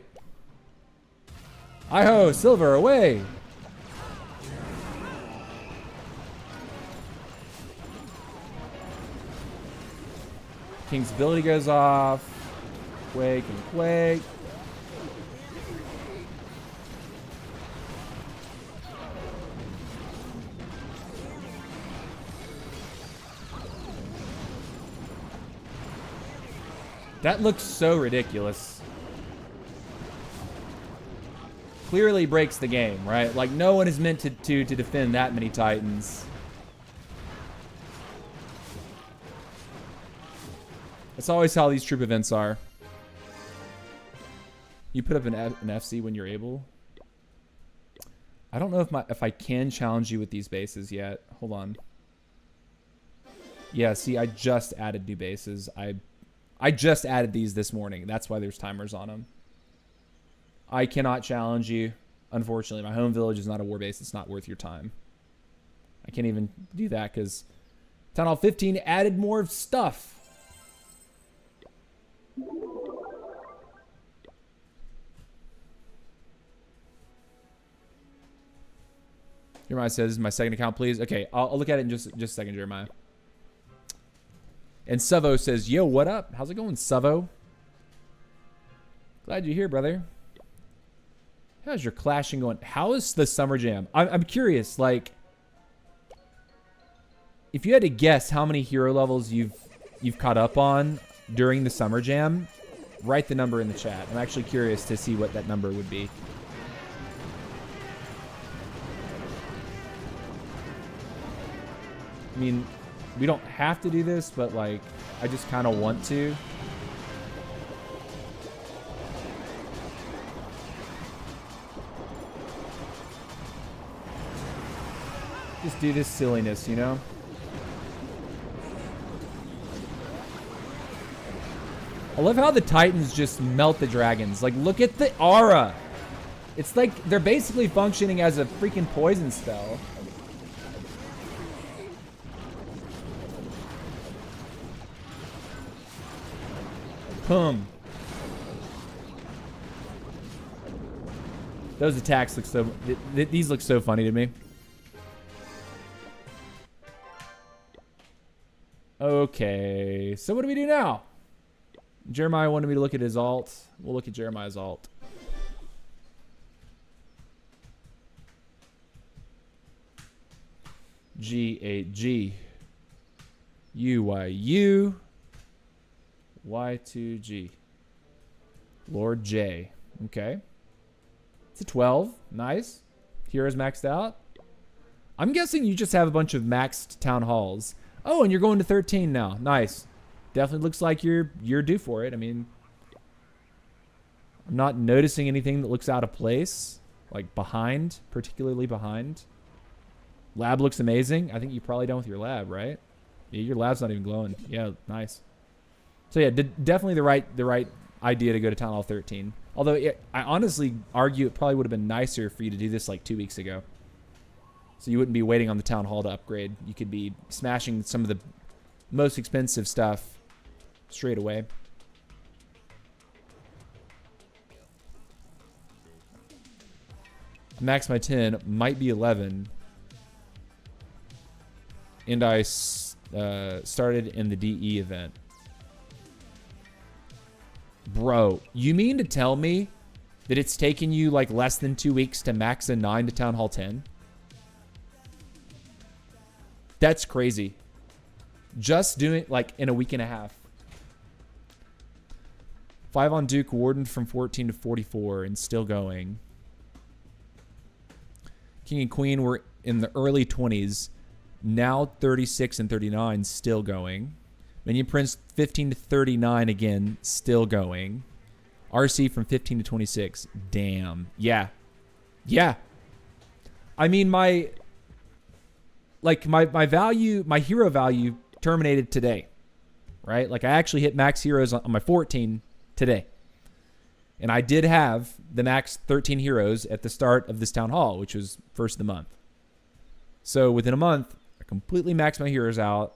S1: Hi-ho, silver, away! King's ability goes off. Quake and quake. That looks so ridiculous. Clearly breaks the game, right? Like, no one is meant to defend that many Titans. That's always how these troop events are. You put up an FC when you're able. I don't know if I can challenge you with these bases yet. Hold on. Yeah, see, I just added new bases. I just added these this morning. That's why there's timers on them. I cannot challenge you. Unfortunately, my home village is not a war base. It's not worth your time. I can't even do that because Town Hall 15 added more stuff. Jeremiah says, my second account, please. Okay, I'll look at it in just a second, Jeremiah. And Savo says, yo, what up? How's it going, Savo? Glad you're here, brother. How's your clashing going? How is the Summer Jam? I'm curious, like, if you had to guess how many hero levels you've caught up on during the Summer Jam, write the number in the chat. I'm actually curious to see what that number would be. I mean, we don't have to do this, but like, I just kind of want to. Just do this silliness, you know? I love how the Titans just melt the dragons. Like, look at the aura. It's like they're basically functioning as a freaking poison spell. Boom. Those attacks look so... These look so funny to me. Okay. So what do we do now? Jeremiah wanted me to look at his alt. We'll look at Jeremiah's alt. G8G. UYU. Y2G. Lord J. Okay. It's a 12. Nice. Heroes maxed out. I'm guessing you just have a bunch of maxed town halls. Oh, and you're going to 13 now. Nice. Definitely looks like you're due for it. I mean, I'm not noticing anything that looks out of place. Like behind, particularly behind. Lab looks amazing. I think you're probably done with your lab, right? Yeah, your lab's not even glowing. Yeah, nice. So yeah, definitely the right idea to go to Town Hall 13. Although I honestly argue it probably would have been nicer for you to do this like 2 weeks ago. So you wouldn't be waiting on the Town Hall to upgrade. You could be smashing some of the most expensive stuff straight away. Max my 10, might be 11. And I started in the DE event. Bro, you mean to tell me that it's taken you like less than 2 weeks to max a 9 to Town Hall 10? That's crazy. Just doing it like in a week and a half. 5 on Duke Warden from 14 to 44 and still going. King and Queen were in the early 20s. Now 36 and 39 still going. Minion Prince 15 to 39 again, still going. RC from 15 to 26. Damn. Yeah. Yeah. I mean, my value, my hero value terminated today. Right? Like I actually hit max heroes on my 14 today. And I did have the max 13 heroes at the start of this town hall, which was first of the month. So within a month, I completely maxed my heroes out.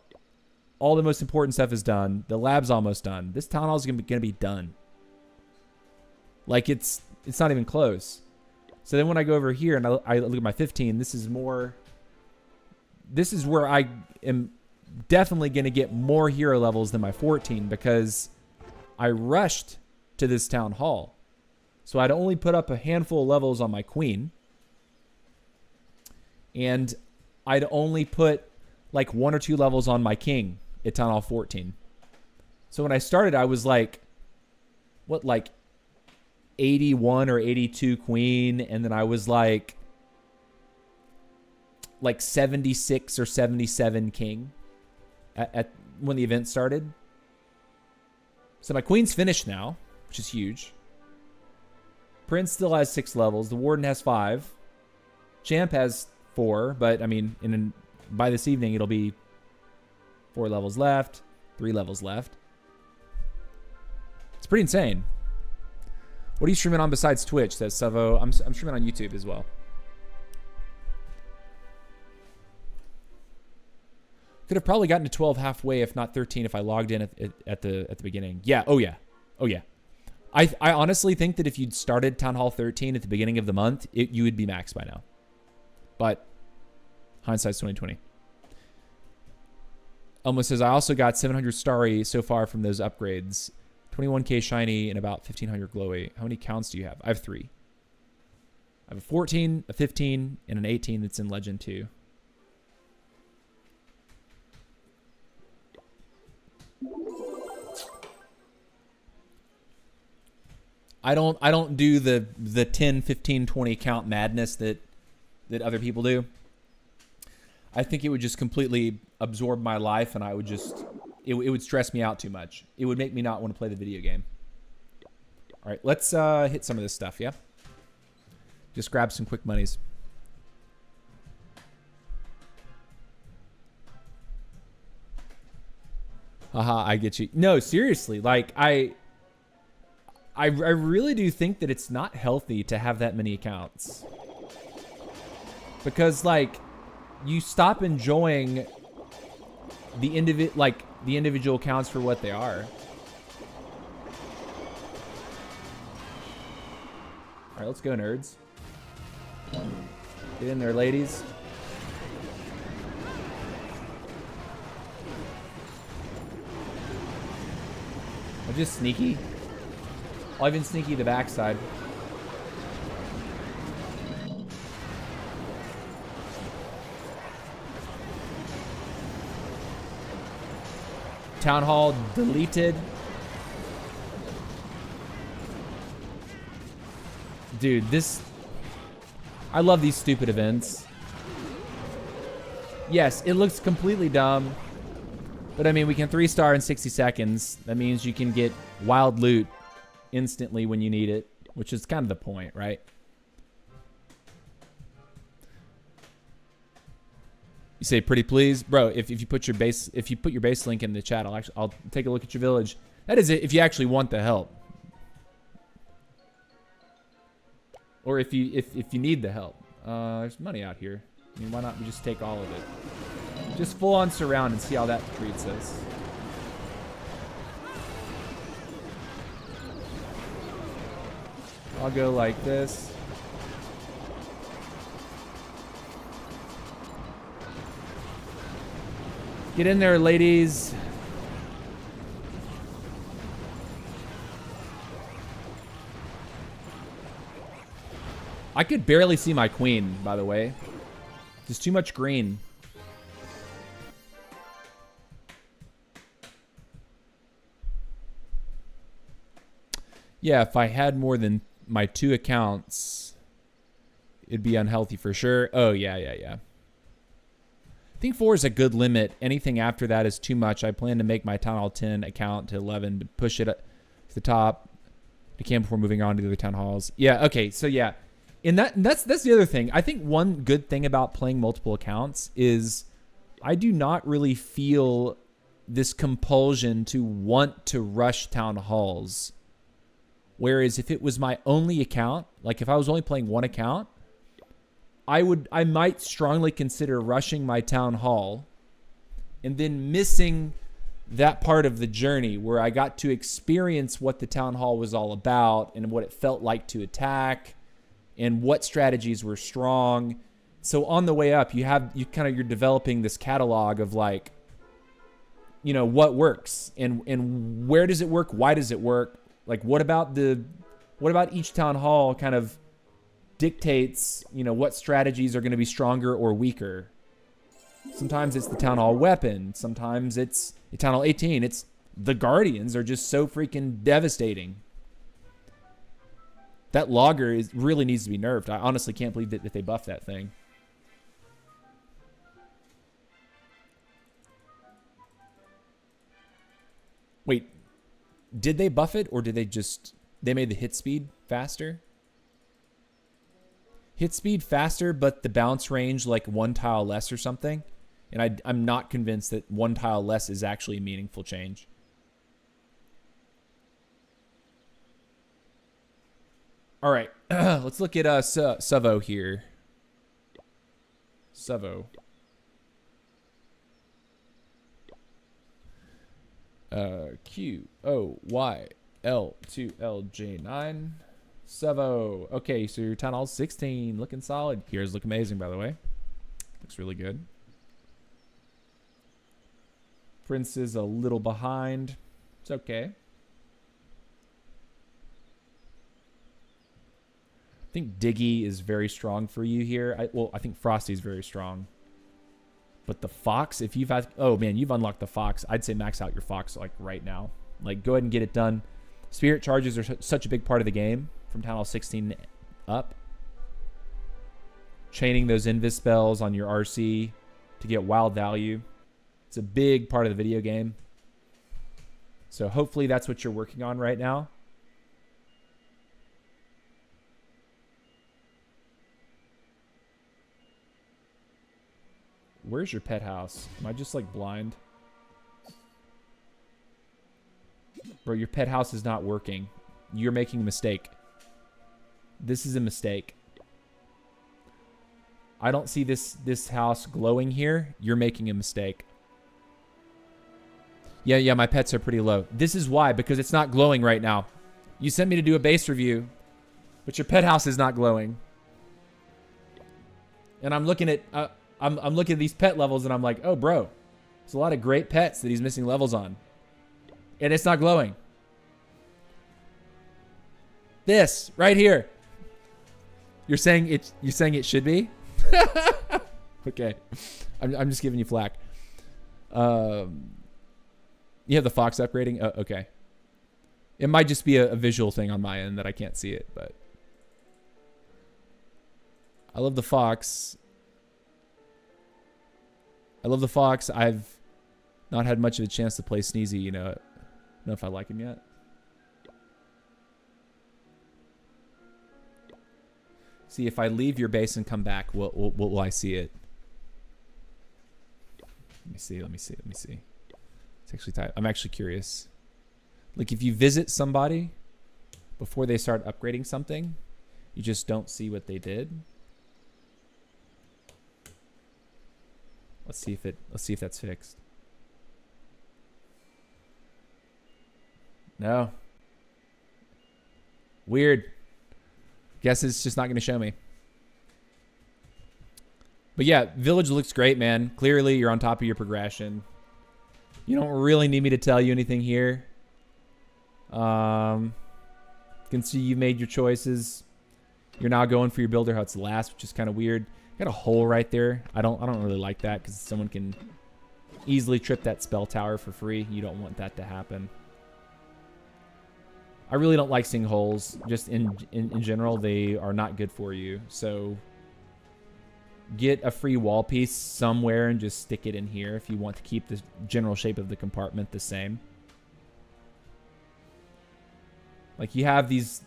S1: All the most important stuff is done. The lab's almost done. This town hall is gonna be done. Like it's not even close. So then when I go over here and I look at my 15, this is more. This is where I am definitely gonna get more hero levels than my 14 because I rushed to this town hall. So I'd only put up a handful of levels on my queen. And I'd only put like 1 or 2 levels on my king at town hall 14. So when I started, I was like, what, like 81 or 82 queen. And then I was like 76 or 77 king at when the event started. So my queen's finished now, which is huge. Prince still has 6 levels. The Warden has 5. Champ has 4, but I mean, by this evening it'll be 4 levels left, 3 levels left. It's pretty insane. What are you streaming on besides Twitch? Says Savo. I'm streaming on YouTube as well. Could have probably gotten to 12 halfway, if not 13, if I logged in at the beginning. Yeah. Oh yeah. Oh yeah. I honestly think that if you'd started Town Hall 13 at the beginning of the month, you would be maxed by now. But hindsight's 2020. Elmo says, I also got 700 starry so far from those upgrades. 21k shiny and about 1500 glowy. How many counts do you have? I have 3. I have a 14, a 15, and an 18 that's in Legend 2. I don't do the 10, 15, 20 count madness that other people do. I think it would just completely absorb my life, and I would just it would stress me out too much. It would make me not want to play the video game. All right, let's hit some of this stuff, yeah? Just grab some quick monies. Haha, I get you. No, seriously, like I really do think that it's not healthy to have that many accounts. Because like you stop enjoying the individual accounts for what they are. All right, let's go, nerds. Get in there, ladies. I'm just sneaky. I'll even sneaky the backside. Town Hall deleted. Dude, I love these stupid events. Yes, it looks completely dumb. But I mean, we can 3-star in 60 seconds. That means you can get wild loot instantly when you need it, which is kind of the point, right? You say pretty please, bro. If you put your base link in the chat, I'll take a look at your village. That is it. If you actually want the help, or if you need the help. There's money out here. I mean, why not we just take all of it? Just full on surround and see how that treats us. I'll go like this. Get in there, ladies. I could barely see my queen, by the way. There's too much green. Yeah, if I had more than my 2 accounts, it'd be unhealthy for sure. Oh, yeah. I think 4 is a good limit. Anything after that is too much. I plan to make my Town Hall 10 account to 11 to push it to the top to camp before moving on to the other town halls. Yeah, okay, so yeah. And that's the other thing. I think one good thing about playing multiple accounts is I do not really feel this compulsion to want to rush town halls. Whereas if it was my only account, like if I was only playing one account, I might strongly consider rushing my town hall and then missing that part of the journey where I got to experience what the town hall was all about and what it felt like to attack and what strategies were strong. So on the way up, you're developing this catalog of like, you know, what works and where does it work? Why does it work? Like, what about each town hall kind of dictates, you know, what strategies are going to be stronger or weaker. Sometimes it's the town hall weapon. Sometimes it's town hall 18. It's the Guardians are just so freaking devastating. That logger really needs to be nerfed. I honestly can't believe that they buffed that thing. Wait, did they buff it or did they made the hit speed faster? Hit speed faster, but the bounce range like one tile less or something. And I'm not convinced that one tile less is actually a meaningful change. All right, let's look at Suvo here. Suvo. QOYL2LJ9. Suvo. Okay, so your town hall 16, looking solid. Here's look amazing, by the way. Looks really good. Prince is a little behind. It's okay. I think Diggy is very strong for you here. I think Frosty's very strong. But the Fox, if you've had... Oh, man, you've unlocked the Fox. I'd say max out your Fox, like, right now. Like, go ahead and get it done. Spirit charges are such a big part of the game from Town Hall 16 up. Chaining those Invis spells on your RC to get wild value. It's a big part of the video game. So hopefully that's what you're working on right now. Where's your pet house? Am I just like blind? Bro, your pet house is not working. You're making a mistake. This is a mistake. I don't see this house glowing here. You're making a mistake. Yeah, my pets are pretty low. This is why, because it's not glowing right now. You sent me to do a base review, but your pet house is not glowing. And I'm looking at I'm looking at these pet levels and I'm like, oh bro, there's a lot of great pets that he's missing levels on. And it's not glowing. This right here. You're saying it should be? Okay. I'm just giving you flack. You have the Fox upgrading? Oh, okay. It might just be a visual thing on my end that I can't see it, but I love the Fox. I love the Fox. I've not had much of a chance to play Sneezy, you know. I don't know if I like him yet. See, if I leave your base and come back, will I see it? Let me see. It's actually tight. I'm actually curious. Like, if you visit somebody before they start upgrading something, you just don't see what they did. Let's see if that's fixed. No. Weird. Guess it's just not going to show me. But yeah, Village looks great, man. Clearly, you're on top of your progression. You don't really need me to tell you anything here. You can see you made your choices. You're now going for your builder huts last, which is kind of weird. Got a hole right there. I don't really like that because someone can easily trip that spell tower for free. You don't want that to happen. I really don't like seeing holes. Just in general, they are not good for you. So get a free wall piece somewhere and just stick it in here if you want to keep the general shape of the compartment the same. Like you have these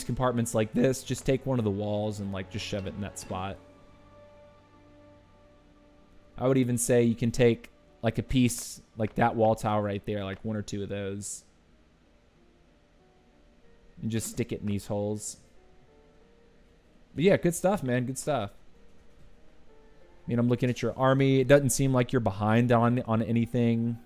S1: compartments like this. Just take one of the walls and like just shove it in that spot. I would even say you can take like a piece like that wall tile right there, like one or two of those, and just stick it in these holes. But yeah, good stuff, man. Good stuff. I mean, I'm looking at your army. It doesn't seem like you're behind on anything.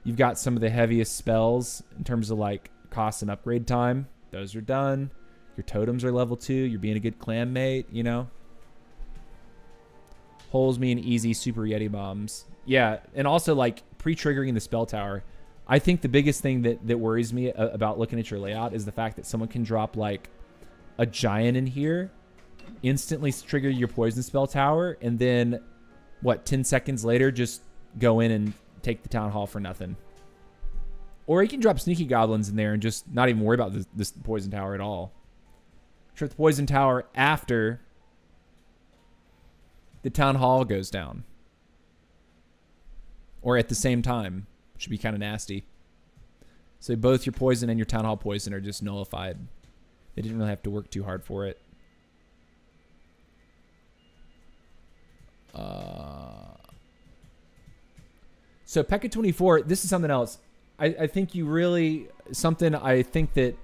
S1: You've got some of the heaviest spells in terms of like cost and upgrade time. Those are done. Your totems are level 2. You're being a good clan mate, you know. Holes mean easy super Yeti bombs. Yeah, and also like pre-triggering the spell tower. I think the biggest thing that worries me about looking at your layout is the fact that someone can drop like a giant in here, instantly trigger your poison spell tower, and then what, 10 seconds later just go in and take the town hall for nothing. Or you can drop sneaky goblins in there and just not even worry about this poison tower at all. Trip the poison tower after the town hall goes down. Or at the same time. Which would be kind of nasty. So both your poison and your town hall poison are just nullified. They didn't really have to work too hard for it. So Pekka 24, this is something else. I think you really, something I think that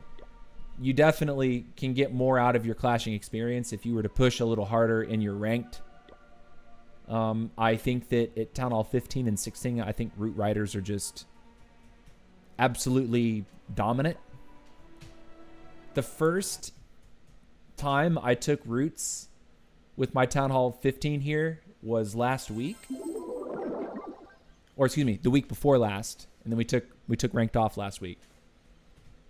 S1: you definitely can get more out of your clashing experience if you were to push a little harder in your ranked. I think that at Town Hall 15 and 16, I think Root Riders are just absolutely dominant. The first time I took Roots with my Town Hall 15 here was last week. Or excuse me, the week before last. And then we took ranked off last week.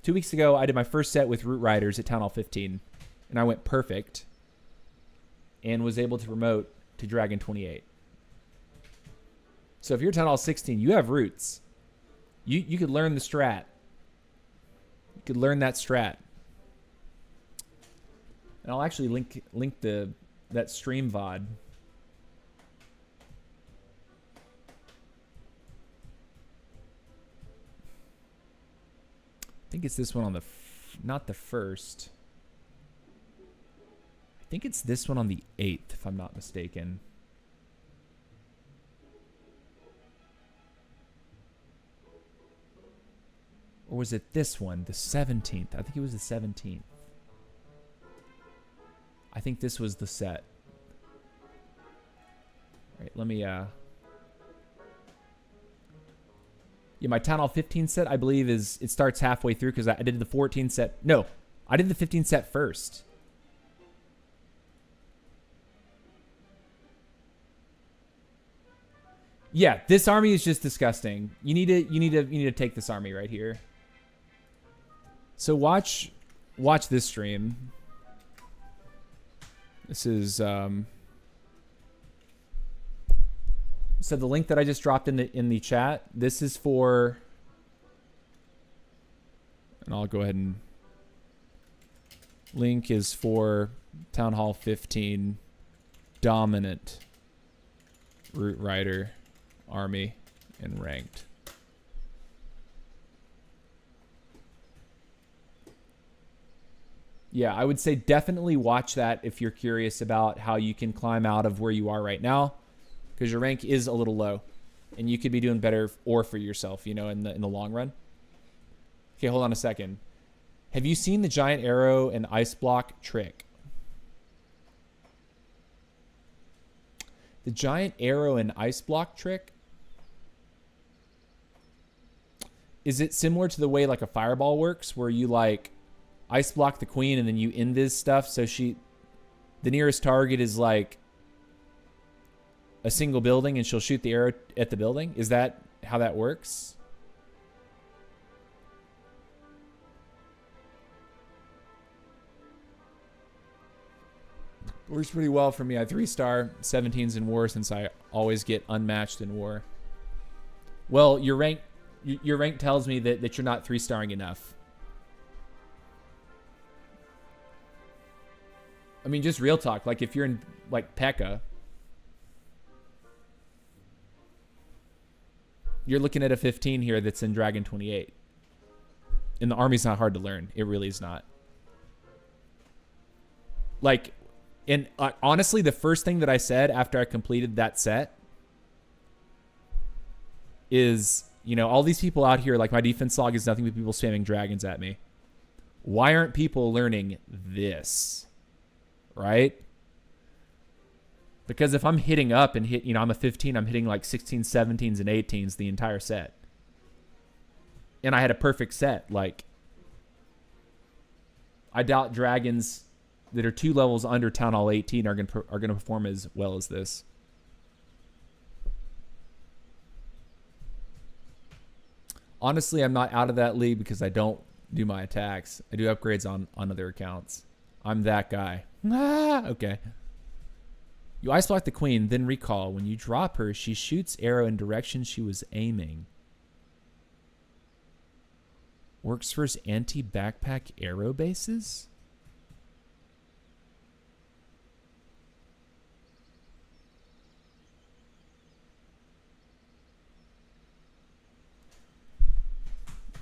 S1: 2 weeks ago, I did my first set with Root Riders at Town Hall 15. And I went perfect. And was able to promote to Dragon 28. So if you're Town Hall 16, you have Roots. You could learn the strat. You could learn that strat. And I'll actually link that stream VOD. I think it's this one on the, not the first. I think it's this one on the 8th, if I'm not mistaken. Or was it this one, the 17th? I think it was the 17th. I think this was the set. All right, let me, yeah, my Town Hall 15 set, I believe, it starts halfway through because I did the 14 set. No, I did the 15 set first. Yeah, this army is just disgusting. You need to take this army right here. So watch this stream. This is so the link that I just dropped in the chat, this is for, and I'll go ahead and link is for Town Hall 15 dominant Root Rider army and ranked. Yeah, I would say definitely watch that if you're curious about how you can climb out of where you are right now, because your rank is a little low and you could be doing better or for yourself, you know, in the long run. Okay, hold on a second. Have you seen the giant arrow and ice block trick? The giant arrow and ice block trick? Is it similar to the way like a fireball works, where you like ice block the queen and then you invis stuff so the nearest target is like a single building and she'll shoot the arrow at the building? Is that how that works? Works pretty well for me. I 3-star 17s in war since I always get unmatched in war. Well, your rank tells me that you're not 3-starring enough. I mean, just real talk. Like, if you're in, like, Pekka, you're looking at a 15 here that's in Dragon 28. And the army's not hard to learn. It really is not. Like, and honestly, the first thing that I said after I completed that set is, you know, all these people out here, like, my defense log is nothing but people spamming dragons at me. Why aren't people learning this? Right? Because if I'm hitting up and hit, I'm a 15, I'm hitting like 16s, 17s, and 18s the entire set. And I had a perfect set. Like, I doubt dragons that are 2 levels under Town Hall 18 are gonna perform as well as this. Honestly, I'm not out of that league because I don't do my attacks. I do upgrades on other accounts. I'm that guy. Okay. You ice block the queen, then recall. When you drop her, she shoots arrow in direction she was aiming. Works for his anti-backpack arrow bases?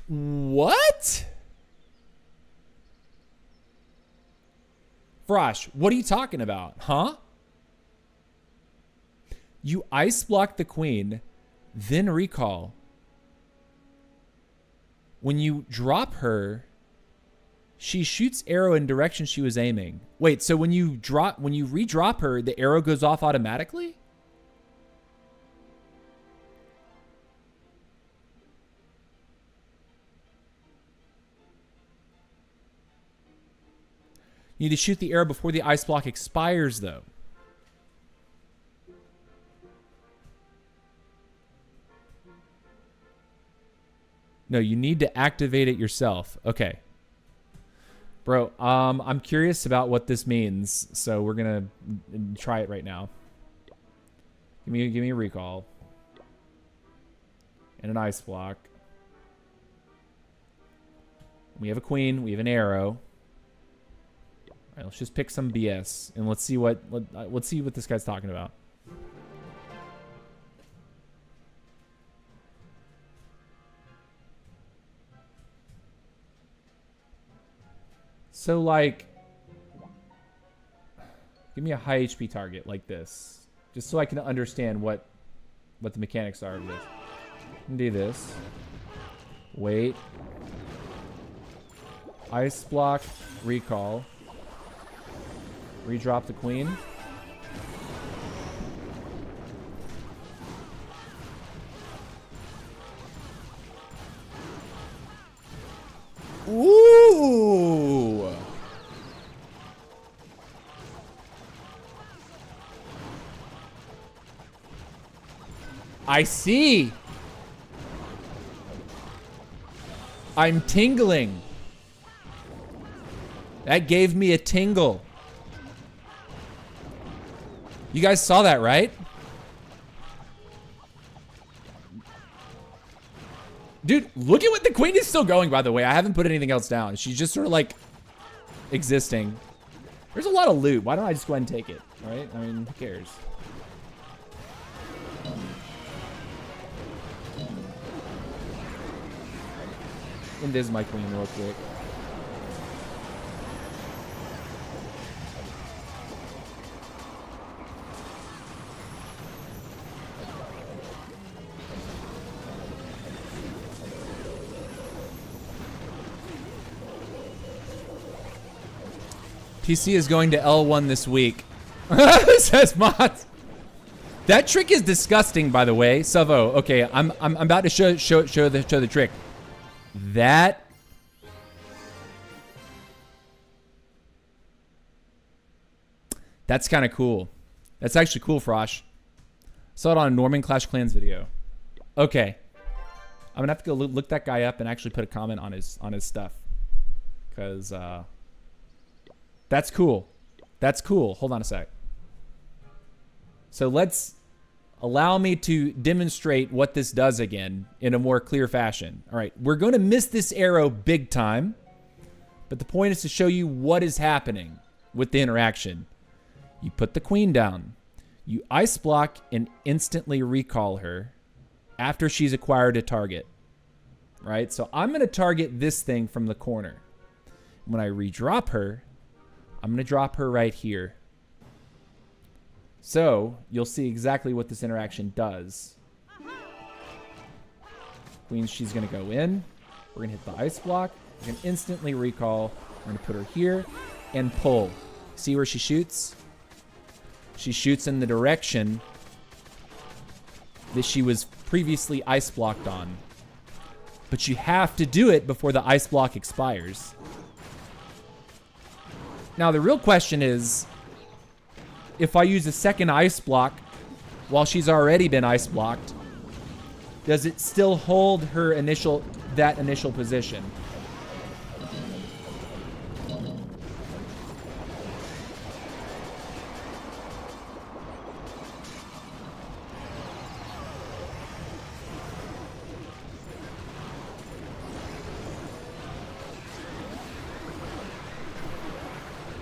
S1: What? Frosh, what are you talking about? Huh? You ice block the queen, then recall. When you drop her, she shoots arrow in direction she was aiming. Wait, so when you redrop her, the arrow goes off automatically? You need to shoot the arrow before the ice block expires, though. No, you need to activate it yourself. Okay. Bro, I'm curious about what this means, so we're gonna try it right now. Give me a recall. And an ice block. We have a queen, we have an arrow. All right, let's just pick some BS and let's see what this guy's talking about. So, like, give me a high HP target like this, just so I can understand what the mechanics are of this. Do this. Wait. Ice block. Recall. Redrop the queen. Ooh! I see. I'm tingling. That gave me a tingle. You guys saw that, right? Dude, look at what the queen is still going, by the way. I haven't put anything else down. She's just sort of like existing. There's a lot of loot. Why don't I just go ahead and take it? All right? I mean, who cares? Invis my queen real quick. TC is going to L1 this week. Says Mods. That trick is disgusting, by the way. Savo, okay, I'm about to show the trick. That's kind of cool. That's actually cool, Frosh. Saw it on a Norman Clash Clans video. Okay, I'm gonna have to go look that guy up and actually put a comment on his stuff, because that's cool. That's cool. Hold on a sec. So let's allow me to demonstrate what this does again in a more clear fashion. All right, we're going to miss this arrow big time, but the point is to show you what is happening with the interaction. You put the queen down. You ice block and instantly recall her after she's acquired a target. Right? So I'm going to target this thing from the corner. When I redrop her, I'm going to drop her right here. So you'll see exactly what this interaction does. Queen, she's going to go in. We're going to hit the ice block. We're going to instantly recall. We're going to put her here and pull. See where she shoots? she shoots in the direction that she was previously ice blocked on. But you have to do it before the ice block expires. Now, the real question is, if I use a second ice block while she's already been ice blocked, does it still hold her initial position?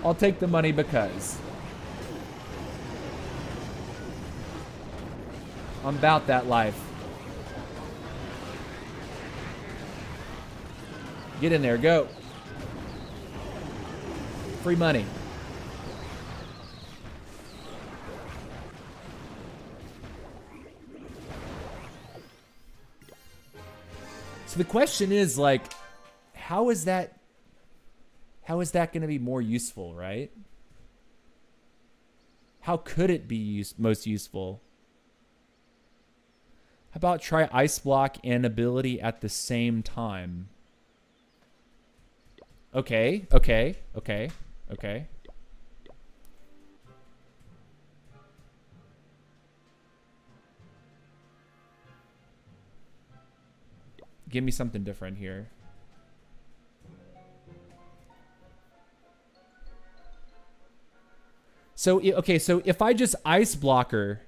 S1: I'll take the money because I'm about that life. Get in there, go. Free money. So the question is, like, how is that going to be more useful, right? How could it be most useful? How about try ice block and ability at the same time? Okay. Give me something different here. So, okay, so if I just ice block her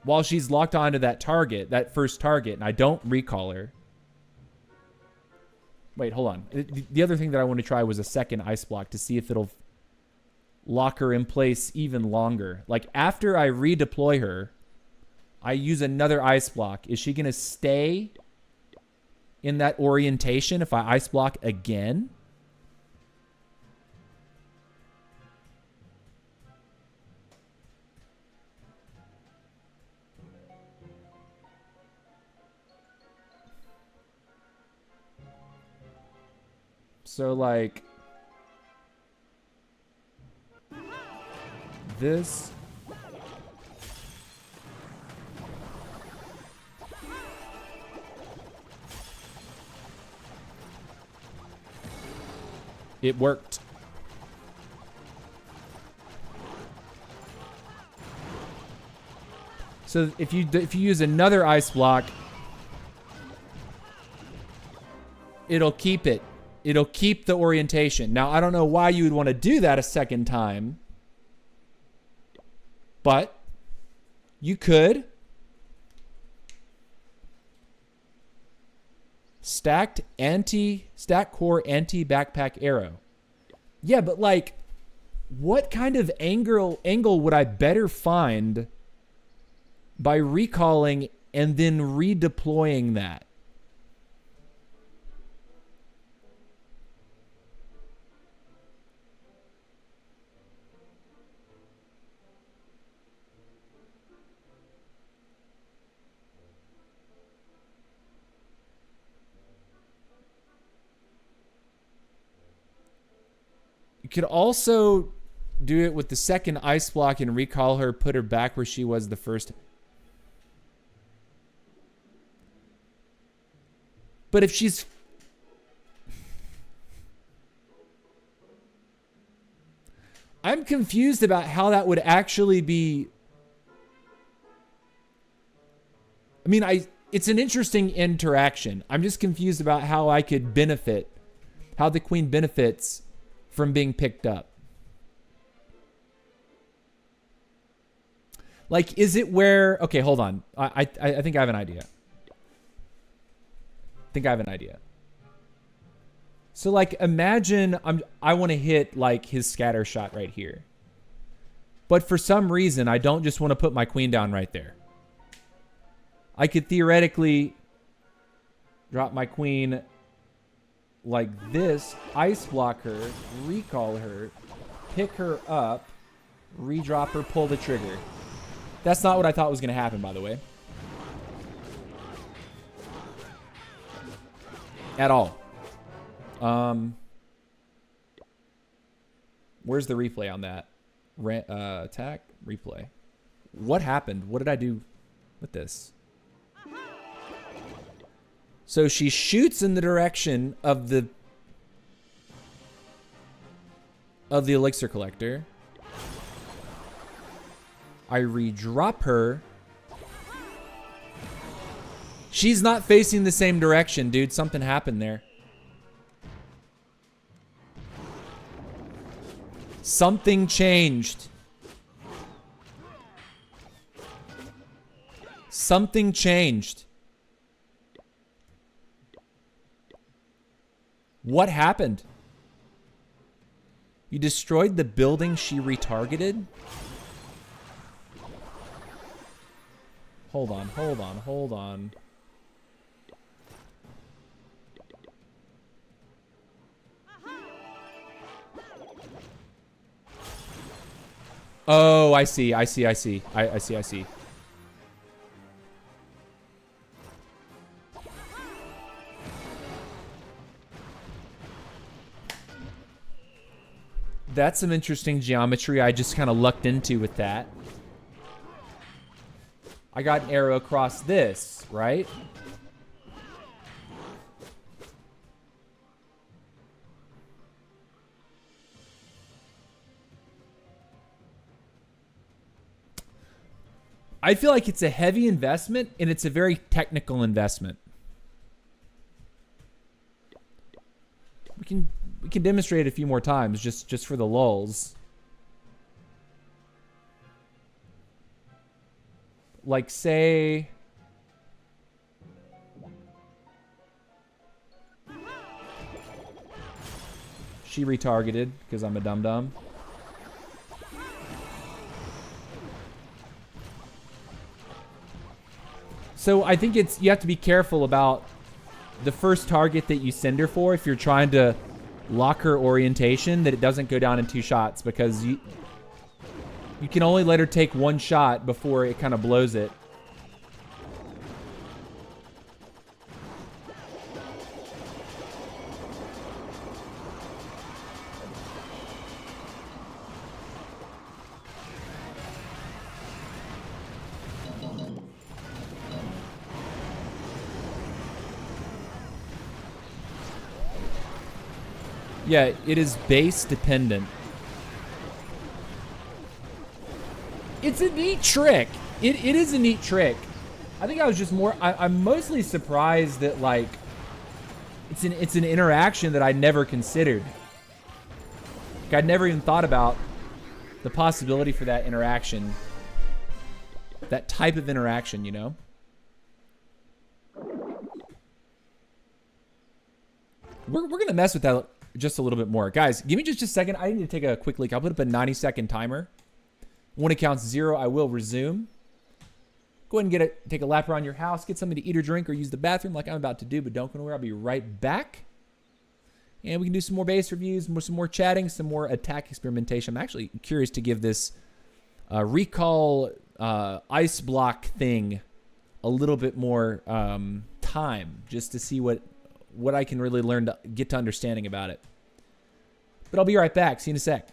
S1: while she's locked onto that target, that first target, and I don't recall her. Wait, hold on. The other thing that I want to try was a second ice block to see if it'll lock her in place even longer. Like, after I redeploy her, I use another ice block. Is she going to stay in that orientation if I ice block again? So, like, this. It worked. So if you use another ice block, it'll keep it. It'll keep the orientation. Now, I don't know why you would want to do that a second time, but you could. Stack core anti backpack arrow. Yeah, but like, what kind of angle would I better find by recalling and then redeploying that? You could also do it with the second ice block and recall her, put her back where she was the first. But if she's... I'm confused about how that would actually be... I mean, it's an interesting interaction. I'm just confused about how I could benefit, how the queen benefits from being picked up. Like, is it where... Okay, hold on. I think I have an idea. So, like, imagine I want to hit, like, his scatter shot right here. But for some reason, I don't just want to put my queen down right there. I could theoretically drop my queen like this, ice block her, recall her, pick her up, redrop her, pull the trigger. That's not what I thought was going to happen, by the way. At all. Where's the replay on that? Attack, replay. What happened? What did I do with this? So she shoots in the direction of the elixir collector. I redrop her. She's not facing the same direction, dude. Something happened there. Something changed. Something changed. What happened? You destroyed the building she retargeted? Hold on, hold on, hold on. Oh, I see, I see, I see. I see, I see. That's some interesting geometry I just kind of lucked into with that. I got an arrow across this, right? I feel like it's a heavy investment and it's a very technical investment. We can demonstrate it a few more times just for the lulz. Like say she retargeted because I'm a dum-dum. So I think you have to be careful about the first target that you send her for if you're trying to lock her orientation, that it doesn't go down in 2 shots, because you can only let her take 1 shot before it kind of blows it. Yeah, it is base dependent. It's a neat trick. It is a neat trick. I think I was just I'm mostly surprised that, like, it's an interaction that I never considered. Like, I'd never even thought about the possibility for that interaction. That type of interaction, you know? We're going to mess with that just a little bit more. Guys, give me just a second. I need to take a quick leak. I'll put up a 90-second timer. When it counts 0, I will resume. Go ahead and take a lap around your house, get something to eat or drink, or use the bathroom like I'm about to do, but don't go anywhere. I'll be right back. And we can do some more base reviews, some more chatting, some more attack experimentation. I'm actually curious to give this recall ice block thing a little bit more time, just to see what I can really learn to get to understanding about it. But I'll be right back. See you in a sec.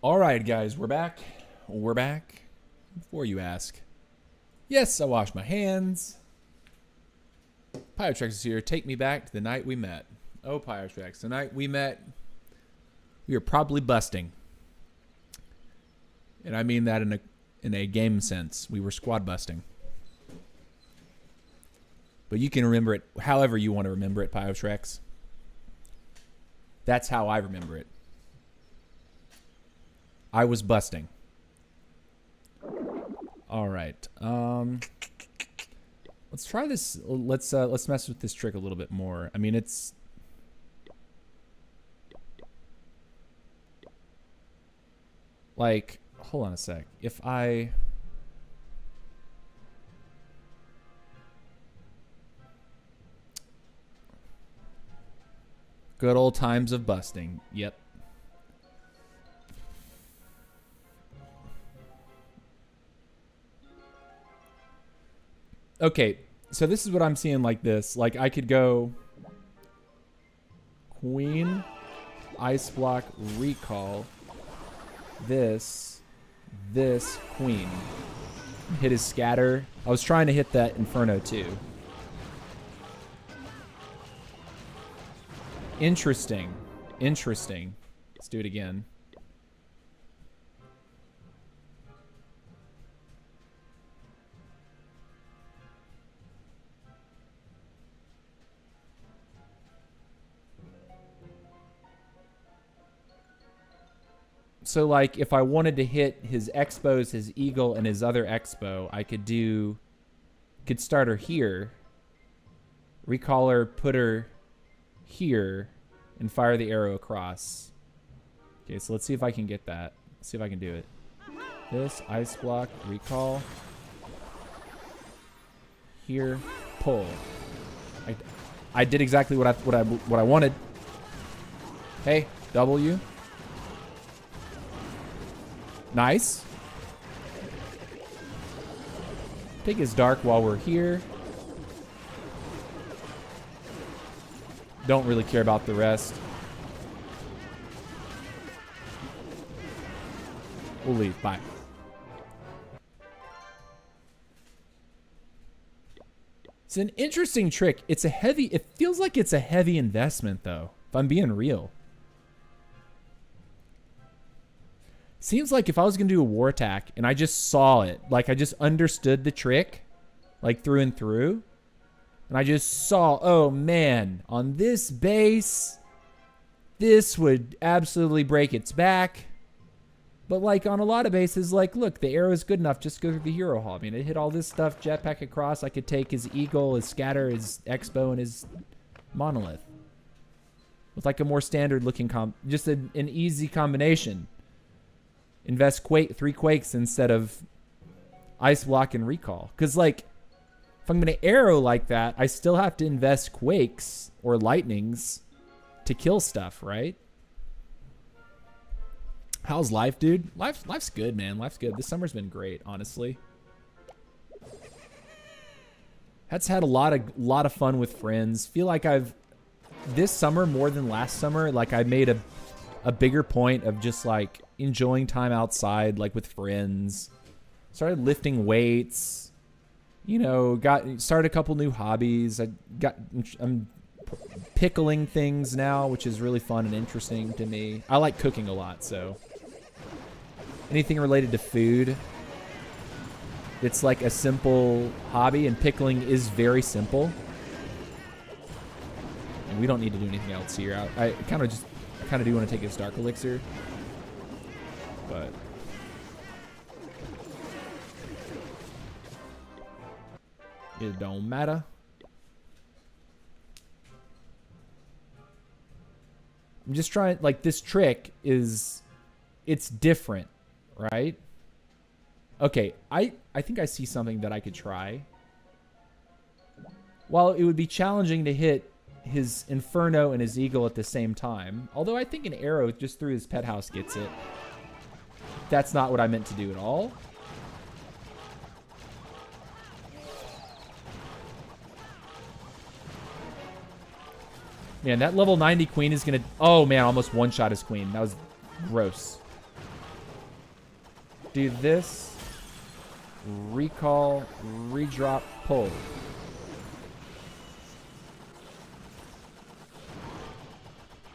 S1: All right, guys, we're back. We're back. Before you ask, yes, I washed my hands. Pyotrex is here. Take me back to the night we met. Oh, Pyotrex, the night we met, we were probably busting. And I mean that in a game sense. We were squad busting. But you can remember it however you want to remember it, Pyotrex. That's how I remember it. I was busting. All right. Let's try this. Let's mess with this trick a little bit more. I mean, it's like, hold on a sec. If I good old times of busting. Yep. Okay, so this is what I'm seeing like this. Like I could go queen, ice block, recall, this, queen. Hit his scatter. I was trying to hit that Inferno too. Interesting. Interesting. Let's do it again. So like if I wanted to hit his expos, his eagle, and his other expo, I could start her here, recall her, put her here, and fire the arrow across. Okay, so let's see if I can get that. Let's see if I can do it. This, ice block, recall. Here, pull. I did exactly what I wanted. Hey, W. Nice. Take his dark while we're here. Don't really care about the rest. We'll leave. Bye. It's an interesting trick. It's a heavy... It feels like it's a heavy investment, though, if I'm being real. Seems like if I was going to do a war attack and I just saw it, like I just understood the trick, like through and through, and I just saw, oh man, on this base, this would absolutely break its back. But like on a lot of bases, like, look, the arrow is good enough, just go through the hero hall. I mean, it hit all this stuff, jetpack across. I could take his eagle, his scatter, his expo, and his monolith. With like a more standard looking, just an easy combination. Invest 3 quakes instead of ice block and recall. Because like, if I'm going to arrow like that, I still have to invest quakes or lightnings to kill stuff, right? How's life, dude? Life's good, man. Life's good. This summer's been great, honestly. That's had a lot of fun with friends. Feel like this summer more than last summer, like I made a bigger point of just like enjoying time outside, like with friends. Started lifting weights. You know, started a couple new hobbies. I'm pickling things now, which is really fun and interesting to me. I like cooking a lot, so anything related to food, it's like a simple hobby, and pickling is very simple. And we don't need to do anything else here. I kind of do want to take his dark elixir, but it don't matter. I'm just trying, like, this trick it's different, right? Okay, I think I see something that I could try. While it would be challenging to hit his Inferno and his Eagle at the same time, although I think an arrow just through his pet house gets it. That's not what I meant to do at all. Man, that level 90 queen is gonna... Oh man, almost one-shot his queen. That was gross. do this, recall, redrop, pull.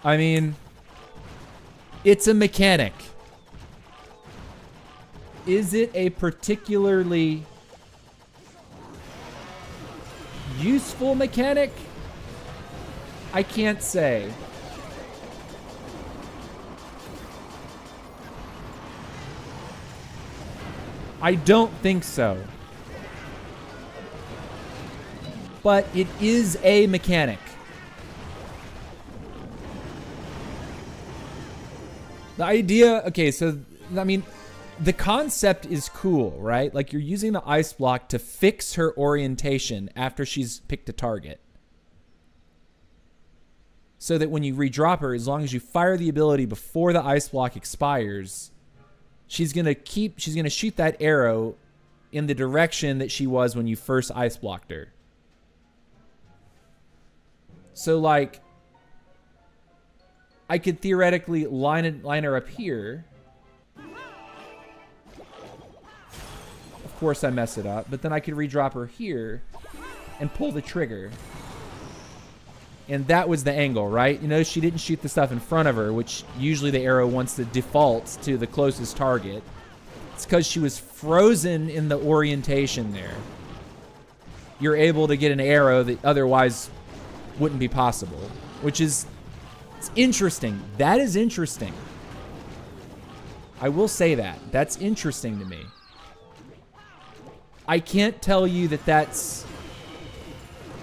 S1: I mean, it's a mechanic. Is it a particularly useful mechanic? I can't say. I don't think so. But it is a mechanic. The idea, okay, so, I mean, the concept is cool, right? Like, you're using the ice block to fix her orientation after she's picked a target. So that when you redrop her, as long as you fire the ability before the ice block expires, she's going to shoot that arrow in the direction that she was when you first ice blocked her. So, like, I could theoretically line her up here. Of course I mess it up, but then I could redrop her here and pull the trigger. And that was the angle, right? You know, she didn't shoot the stuff in front of her, which usually the arrow wants to default to the closest target. It's because she was frozen in the orientation there. You're able to get an arrow that otherwise wouldn't be possible, which is... it's interesting. That is interesting. I will say that. That's interesting to me. I can't tell you that that's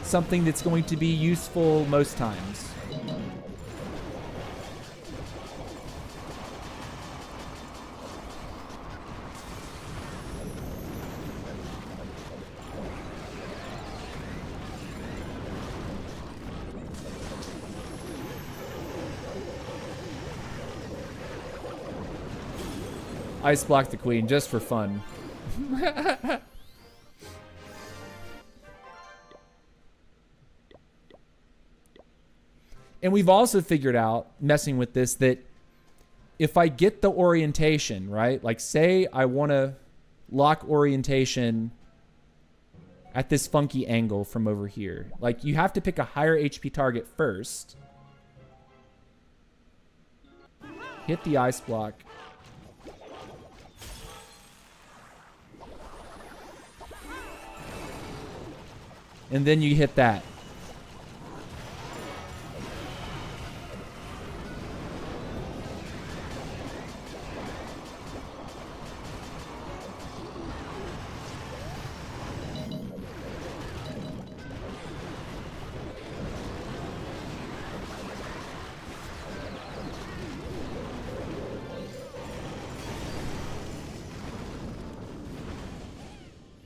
S1: something that's going to be useful most times. Ice block the queen just for fun. And we've also figured out, messing with this, that if I get the orientation, right? Like, say I want to lock orientation at this funky angle from over here. Like, you have to pick a higher HP target first. Hit the ice block. And then you hit that.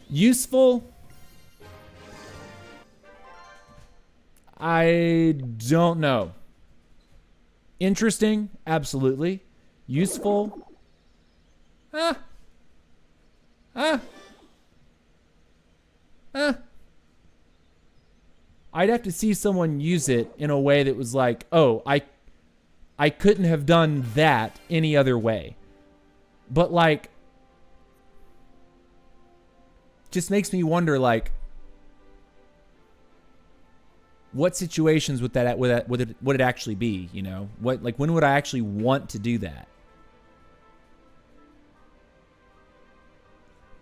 S1: Useful? I don't know. Interesting? Absolutely. Useful? I'd have to see someone use it in a way that was like, oh, I couldn't have done that any other way. But, like, just makes me wonder, like, what situations would it actually be, you know? What, like, when would I actually want to do that?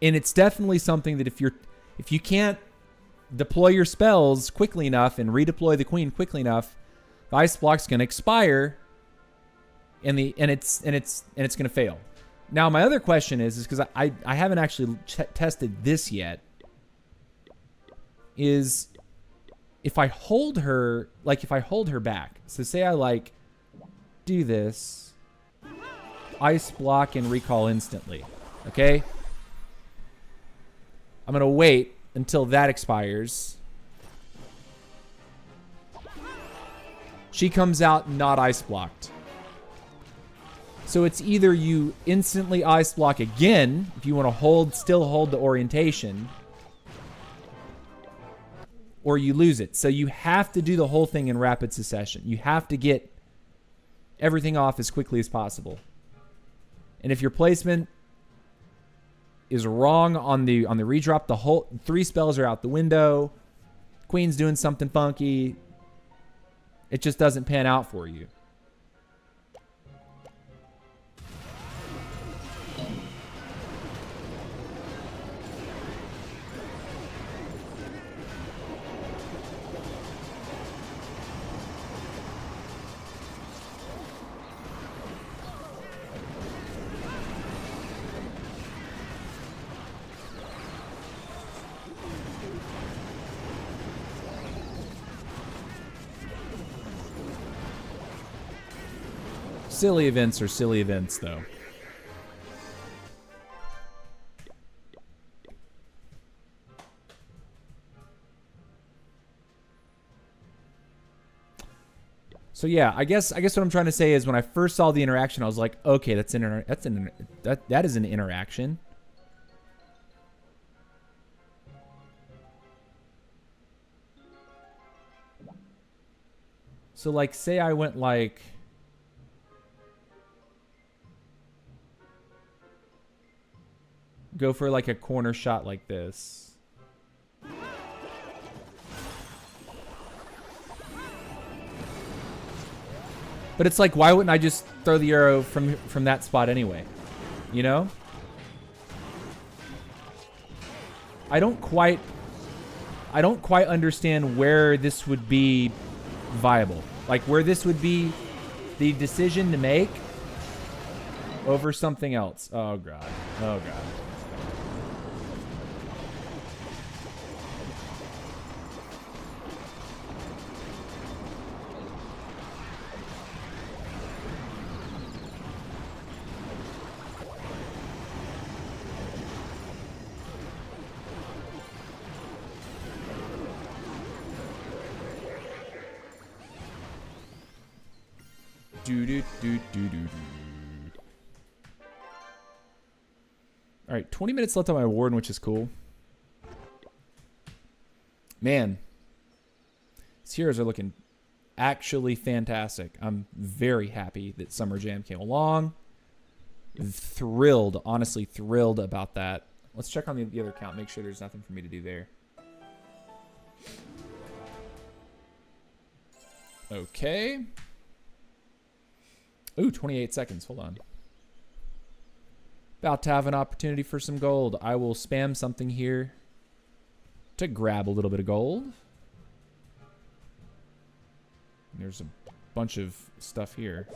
S1: And it's definitely something that if you can't deploy your spells quickly enough and redeploy the queen quickly enough, the ice block's going to expire and it's going to fail. Now, my other question is because I haven't actually tested this yet, is if I hold her, like, if I hold her back. So say I, like, do this, ice block and recall instantly, okay? I'm going to wait until that expires. She comes out not ice blocked. So it's either you instantly ice block again, if you want to still hold the orientation, or you lose it. So you have to do the whole thing in rapid succession. You have to get everything off as quickly as possible. And if your placement is wrong on the redrop. The whole 3 spells are out the window. Queen's doing something funky. It just doesn't pan out for you. Silly events are silly events, though. So yeah, I guess what I'm trying to say is when I first saw the interaction, I was like, okay, that is an interaction. So like, say I went like, go for like a corner shot like this. But it's like, why wouldn't I just throw the arrow from that spot anyway? You know? I don't quite understand where this would be viable. Like where this would be the decision to make over something else. Oh god. Oh god. All right, 20 minutes left on my warden, which is cool. Man, these heroes are looking actually fantastic. I'm very happy that Summer Jam came along. Thrilled, honestly thrilled about that. Let's check on the other account, make sure there's nothing for me to do there. Okay. Ooh, 28 seconds. Hold on. About to have an opportunity for some gold. I will spam something here to grab a little bit of gold. There's a bunch of stuff here.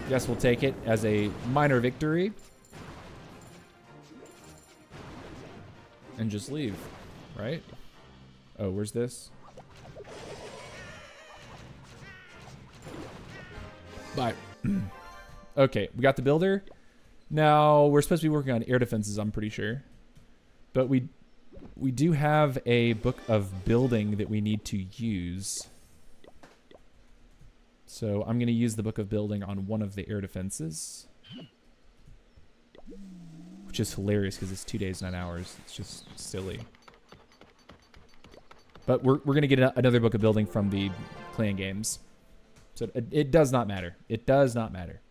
S1: Guess we'll take it as a minor victory. And just leave, right? Oh, where's this? Bye. Okay, we got the builder. Now, we're supposed to be working on air defenses, I'm pretty sure. But we do have a book of building that we need to use. So I'm going to use the book of building on one of the air defenses. Which is hilarious because it's 2 days, 9 hours. It's just silly. But we're going to get another book of building from the clan games. So it does not matter. It does not matter.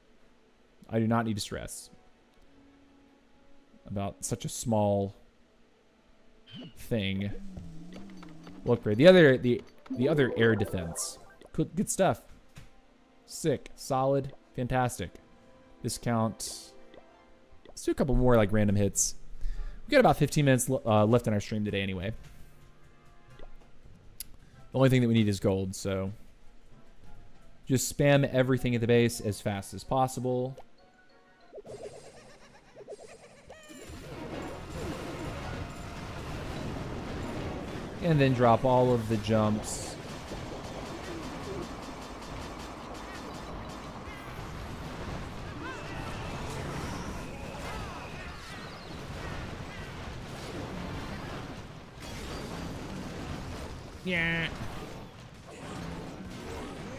S1: I do not need to stress about such a small thing. We'll upgrade. The other air defense. Good stuff. Sick. Solid. Fantastic. Discount. Let's do a couple more like random hits. We got about 15 minutes left in our stream today anyway. The only thing that we need is gold, so just spam everything at the base as fast as possible. And then drop all of the jumps. Yeah.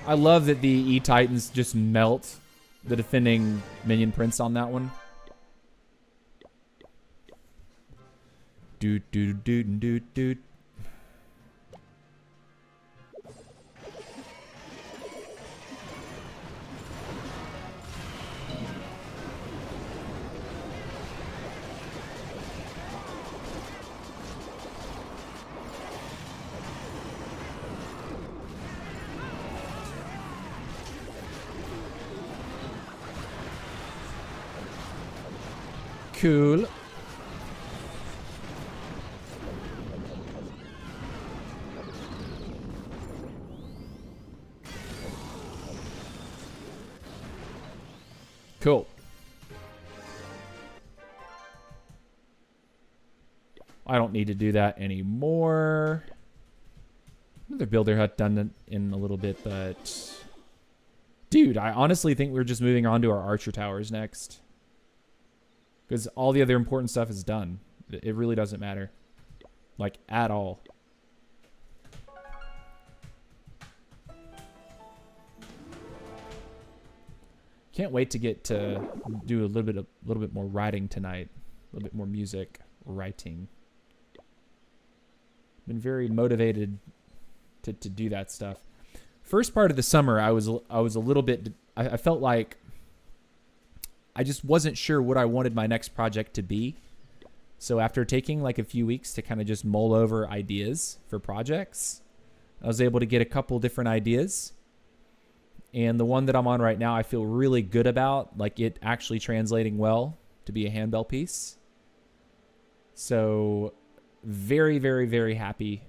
S1: I love that the E-Titans just melt the defending minion prince on that one. Doot, doot, doot, doot, doot. Cool. Cool. I don't need to do that anymore. Another builder hut done in a little bit, but... Dude, I honestly think we're just moving on to our archer towers next. Because all the other important stuff is done. It really doesn't matter. Like, at all. Can't wait to get to do a little bit more writing tonight. A little bit more music writing. Been very motivated to do that stuff. First part of the summer, I was a little bit. I felt like I just wasn't sure what I wanted my next project to be. So after taking like a few weeks to kind of just mull over ideas for projects, I was able to get a couple different ideas. And the one that I'm on right now, I feel really good about, like it actually translating well to be a handbell piece. So very, very, very happy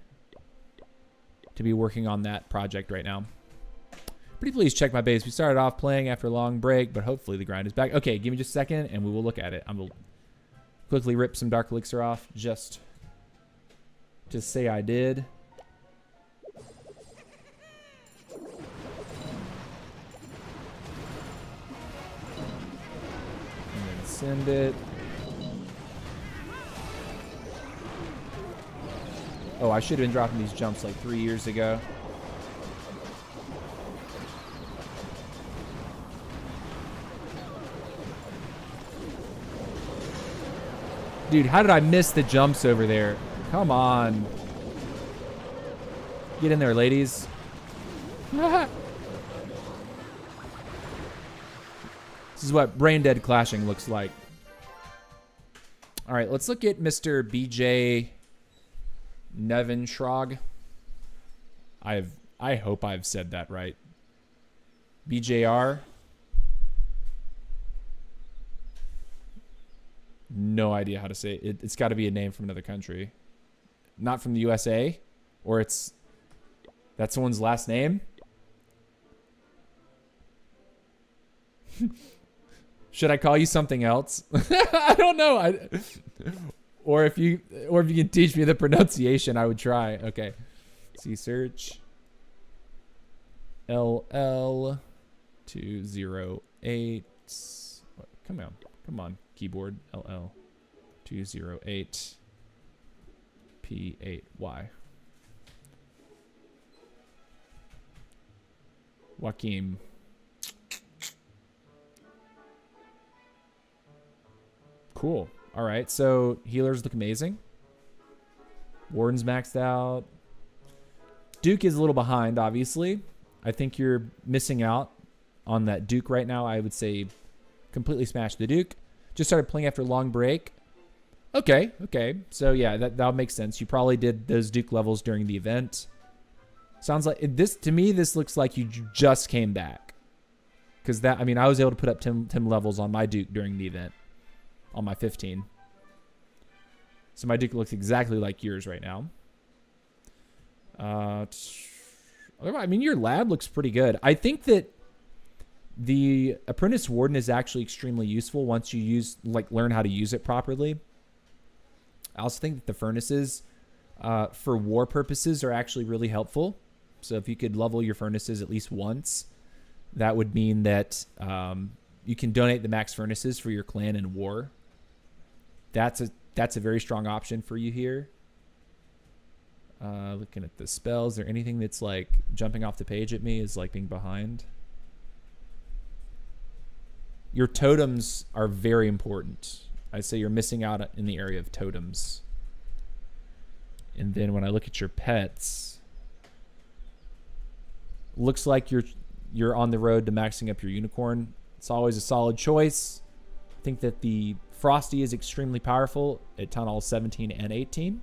S1: to be working on that project right now. Pretty please check my base. We started off playing after a long break, but hopefully the grind is back. Okay, give me just a second and we will look at it. I'm going to quickly rip some Dark Elixir off just to say I did. And then send it. Oh, I should have been dropping these jumps like 3 years ago. Dude, how did I miss the jumps over there? Come on. Get in there, ladies. This is what brain dead clashing looks like. All right, let's look at Mr. BJ Nevin Shrog. I hope I've said that right. BJR. No idea how to say it. It's got to be a name from another country. Not from the USA. Or that's someone's last name. Should I call you something else? I don't know. Or if you can teach me the pronunciation, I would try. Okay. See search. LL208. Come on, keyboard. LL208 P8Y. Joaquim. Cool. All right, so healers look amazing. Warden's maxed out. Duke is a little behind, obviously. I think you're missing out on that Duke right now. I would say completely smash the Duke. Just started playing after a long break. Okay. So yeah, that makes sense. You probably did those Duke levels during the event. Sounds like this to me. This looks like you just came back, because I was able to put up 10 levels on my Duke during the event. On my 15. So my Duke looks exactly like yours right now. I mean, your lab looks pretty good. I think that the Apprentice Warden is actually extremely useful once you learn how to use it properly. I also think that the furnaces for war purposes are actually really helpful. So if you could level your furnaces at least once, that would mean that you can donate the max furnaces for your clan in war. That's a very strong option for you here. Looking at the spells, is there anything that's like jumping off the page at me is like being behind? Your totems are very important. I'd say you're missing out in the area of totems. And then when I look at your pets, looks like you're on the road to maxing up your unicorn. It's always a solid choice. I think that the Frosty is extremely powerful at Town Hall 17 and 18.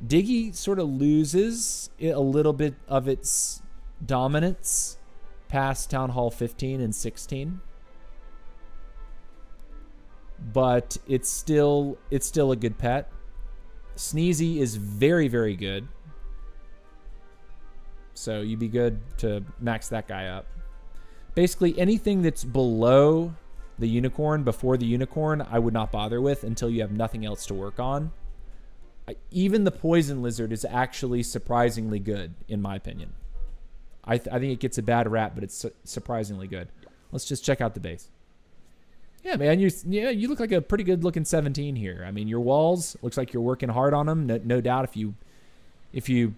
S1: Diggy sort of loses a little bit of its dominance past Town Hall 15 and 16. but it's still a good pet. Sneezy is very, very good. So you'd be good to max that guy up. Basically, anything that's below the unicorn, before the unicorn, I would not bother with until you have nothing else to work on. Even the poison lizard is actually surprisingly good, in my opinion. I think it gets a bad rap, but it's surprisingly good. Let's just check out the base. Yeah, man, you look like a pretty good looking 17 here. I mean, your walls looks like you're working hard on them. No doubt, if you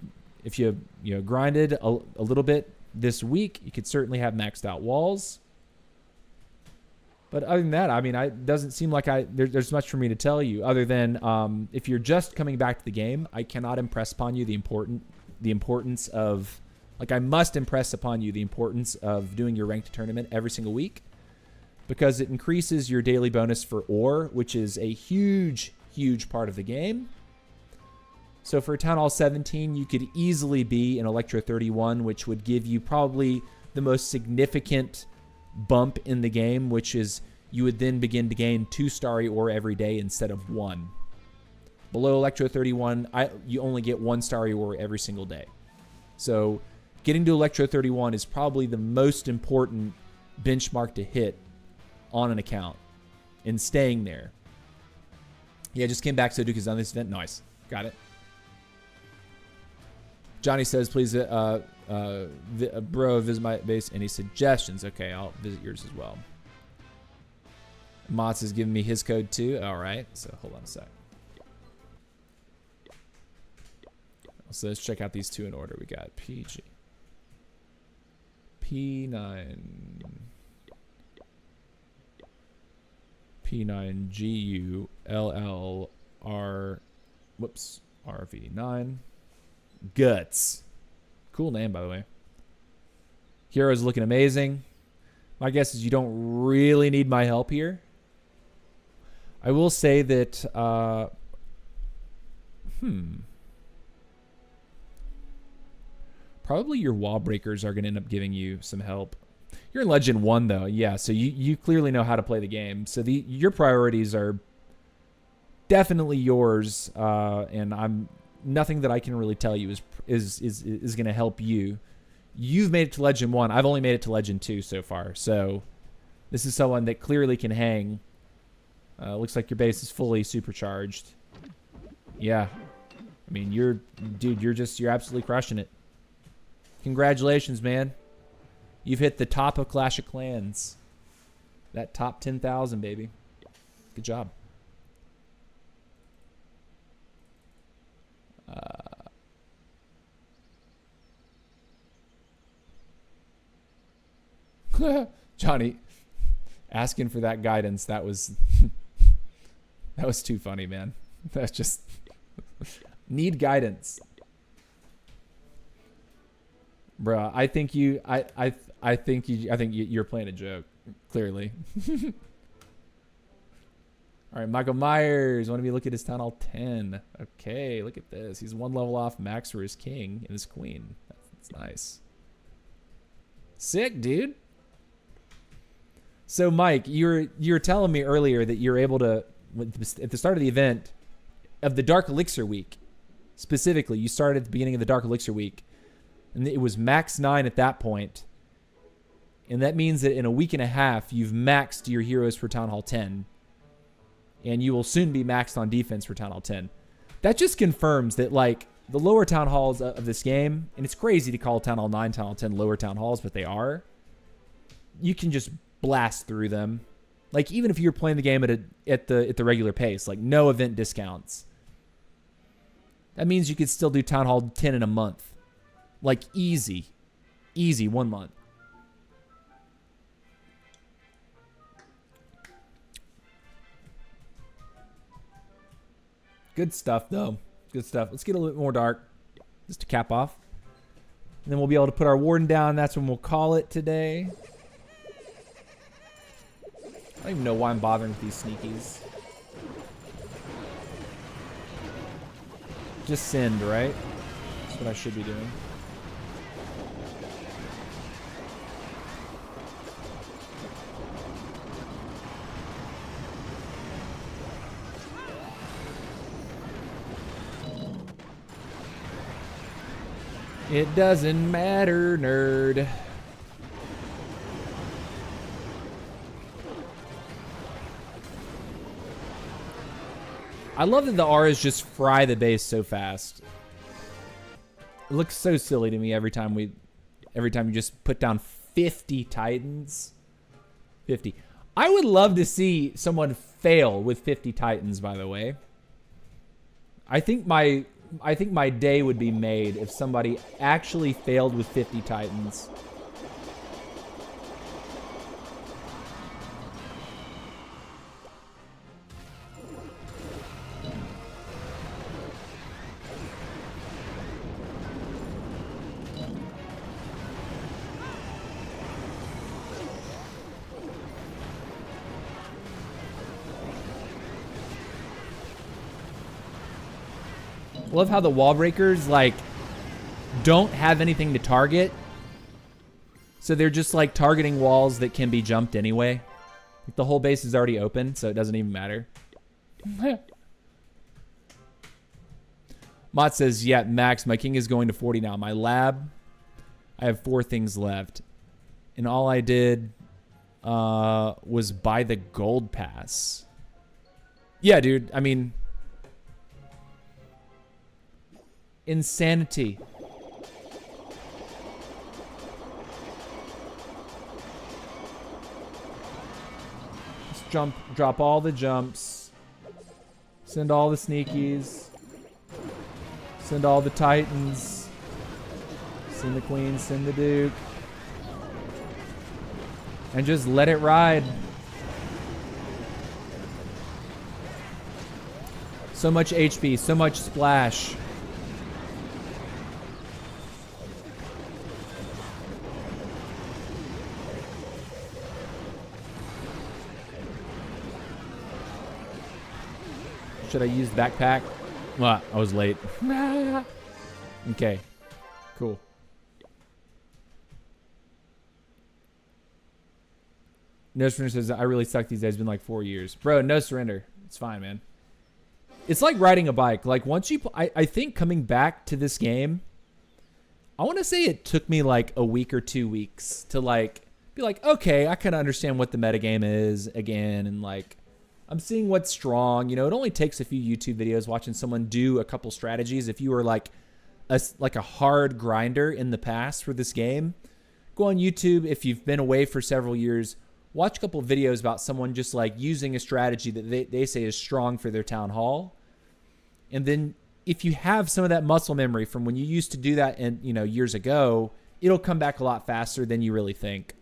S1: grinded a little bit this week, you could certainly have maxed out walls. But other than that, I mean, it doesn't seem like there's much for me to tell you other than if you're just coming back to the game, I cannot impress upon you the importance of, like, I must impress upon you the importance of doing your ranked tournament every single week, because it increases your daily bonus for ore, which is a huge, huge part of the game. So for Town Hall 17, you could easily be an Electro 31, which would give you probably the most significant bump in the game, which is you would then begin to gain 2 starry ore every day instead of 1. Below Electro 31, you only get 1 starry ore every single day. So getting to Electro 31 is probably the most important benchmark to hit on an account and staying there. Yeah, just came back, so Duke is on this event. Nice. Got it. Johnny says, please, bro, visit my base. Any suggestions? Okay, I'll visit yours as well. Mott's is giving me his code too. All right, so hold on a sec. So let's check out these 2 in order. We got PG, P9, P9GU, LLR, whoops, RV9. Guts. Cool name, by the way. Hero's looking amazing. My guess is you don't really need my help here. I will say that, probably your wall breakers are going to end up giving you some help. You're in Legend 1, though. Yeah, so you clearly know how to play the game. So your priorities are definitely yours, and nothing that I can really tell you is going to help you. You've made it to Legend 1. I've only made it to Legend 2 so far. So this is someone that clearly can hang. Looks like your base is fully supercharged. Yeah. I mean, you're absolutely crushing it. Congratulations, man. You've hit the top of Clash of Clans. That top 10,000, baby. Good job. Johnny asking for that guidance. That was too funny, man. That's just need guidance, bruh. I think you're playing a joke, clearly. All right, Michael Myers. Want me to look at his Town Hall 10? Okay, look at this. He's 1 level off max for his king and his queen. That's nice. Sick, dude. So, Mike, you were telling me earlier that you're able to, at the start of the event, of the Dark Elixir week, specifically, you started at the beginning of the Dark Elixir week, and it was max 9 at that point, and that means that in a week and a half, you've maxed your heroes for Town Hall 10, and you will soon be maxed on defense for Town Hall 10. That just confirms that, like, the lower Town Halls of this game, and it's crazy to call Town Hall 9, Town Hall 10 lower Town Halls, but they are, you can just blast through them. Like, even if you're playing the game at the regular pace, like no event discounts, that means you could still do Town Hall 10 in a month. Like, easy 1 month. Good stuff, though. Good stuff. Let's get a little bit more dark, just to cap off, and then we'll be able to put our warden down. That's when we'll call it today. I don't even know why I'm bothering with these sneakies. Just send, right? That's what I should be doing. It doesn't matter, nerd. I love that the R's just fry the base so fast. It looks so silly to me every time you just put down 50 Titans. 50. I would love to see someone fail with 50 Titans, by the way. I think my day would be made if somebody actually failed with 50 Titans. Love how the wall breakers like don't have anything to target, so they're just like targeting walls that can be jumped anyway. Like, the whole base is already open, so it doesn't even matter. Mott says, yeah, Max, my king is going to 40 now. My lab, I have 4 things left, and all I did was buy the gold pass. Yeah, dude, I mean, insanity. Just drop all the jumps. Send all the sneakies. Send all the titans. Send the queen, send the duke. And just let it ride. So much HP, so much splash. Should I use the backpack? Well, I was late. Okay, cool. No Surrender says, I really suck these days. It's been like 4 years. Bro, no surrender. It's fine, man. It's like riding a bike. Like, once you... I think coming back to this game, I want to say it took me like a week or 2 weeks to like be like, okay, I kind of understand what the metagame is again, and like... I'm seeing what's strong. You know, it only takes a few YouTube videos watching someone do a couple strategies. If you were like a hard grinder in the past for this game, go on YouTube. If you've been away for several years, watch a couple of videos about someone just like using a strategy that they say is strong for their town hall. And then if you have some of that muscle memory from when you used to do that and, you know, years ago, it'll come back a lot faster than you really think.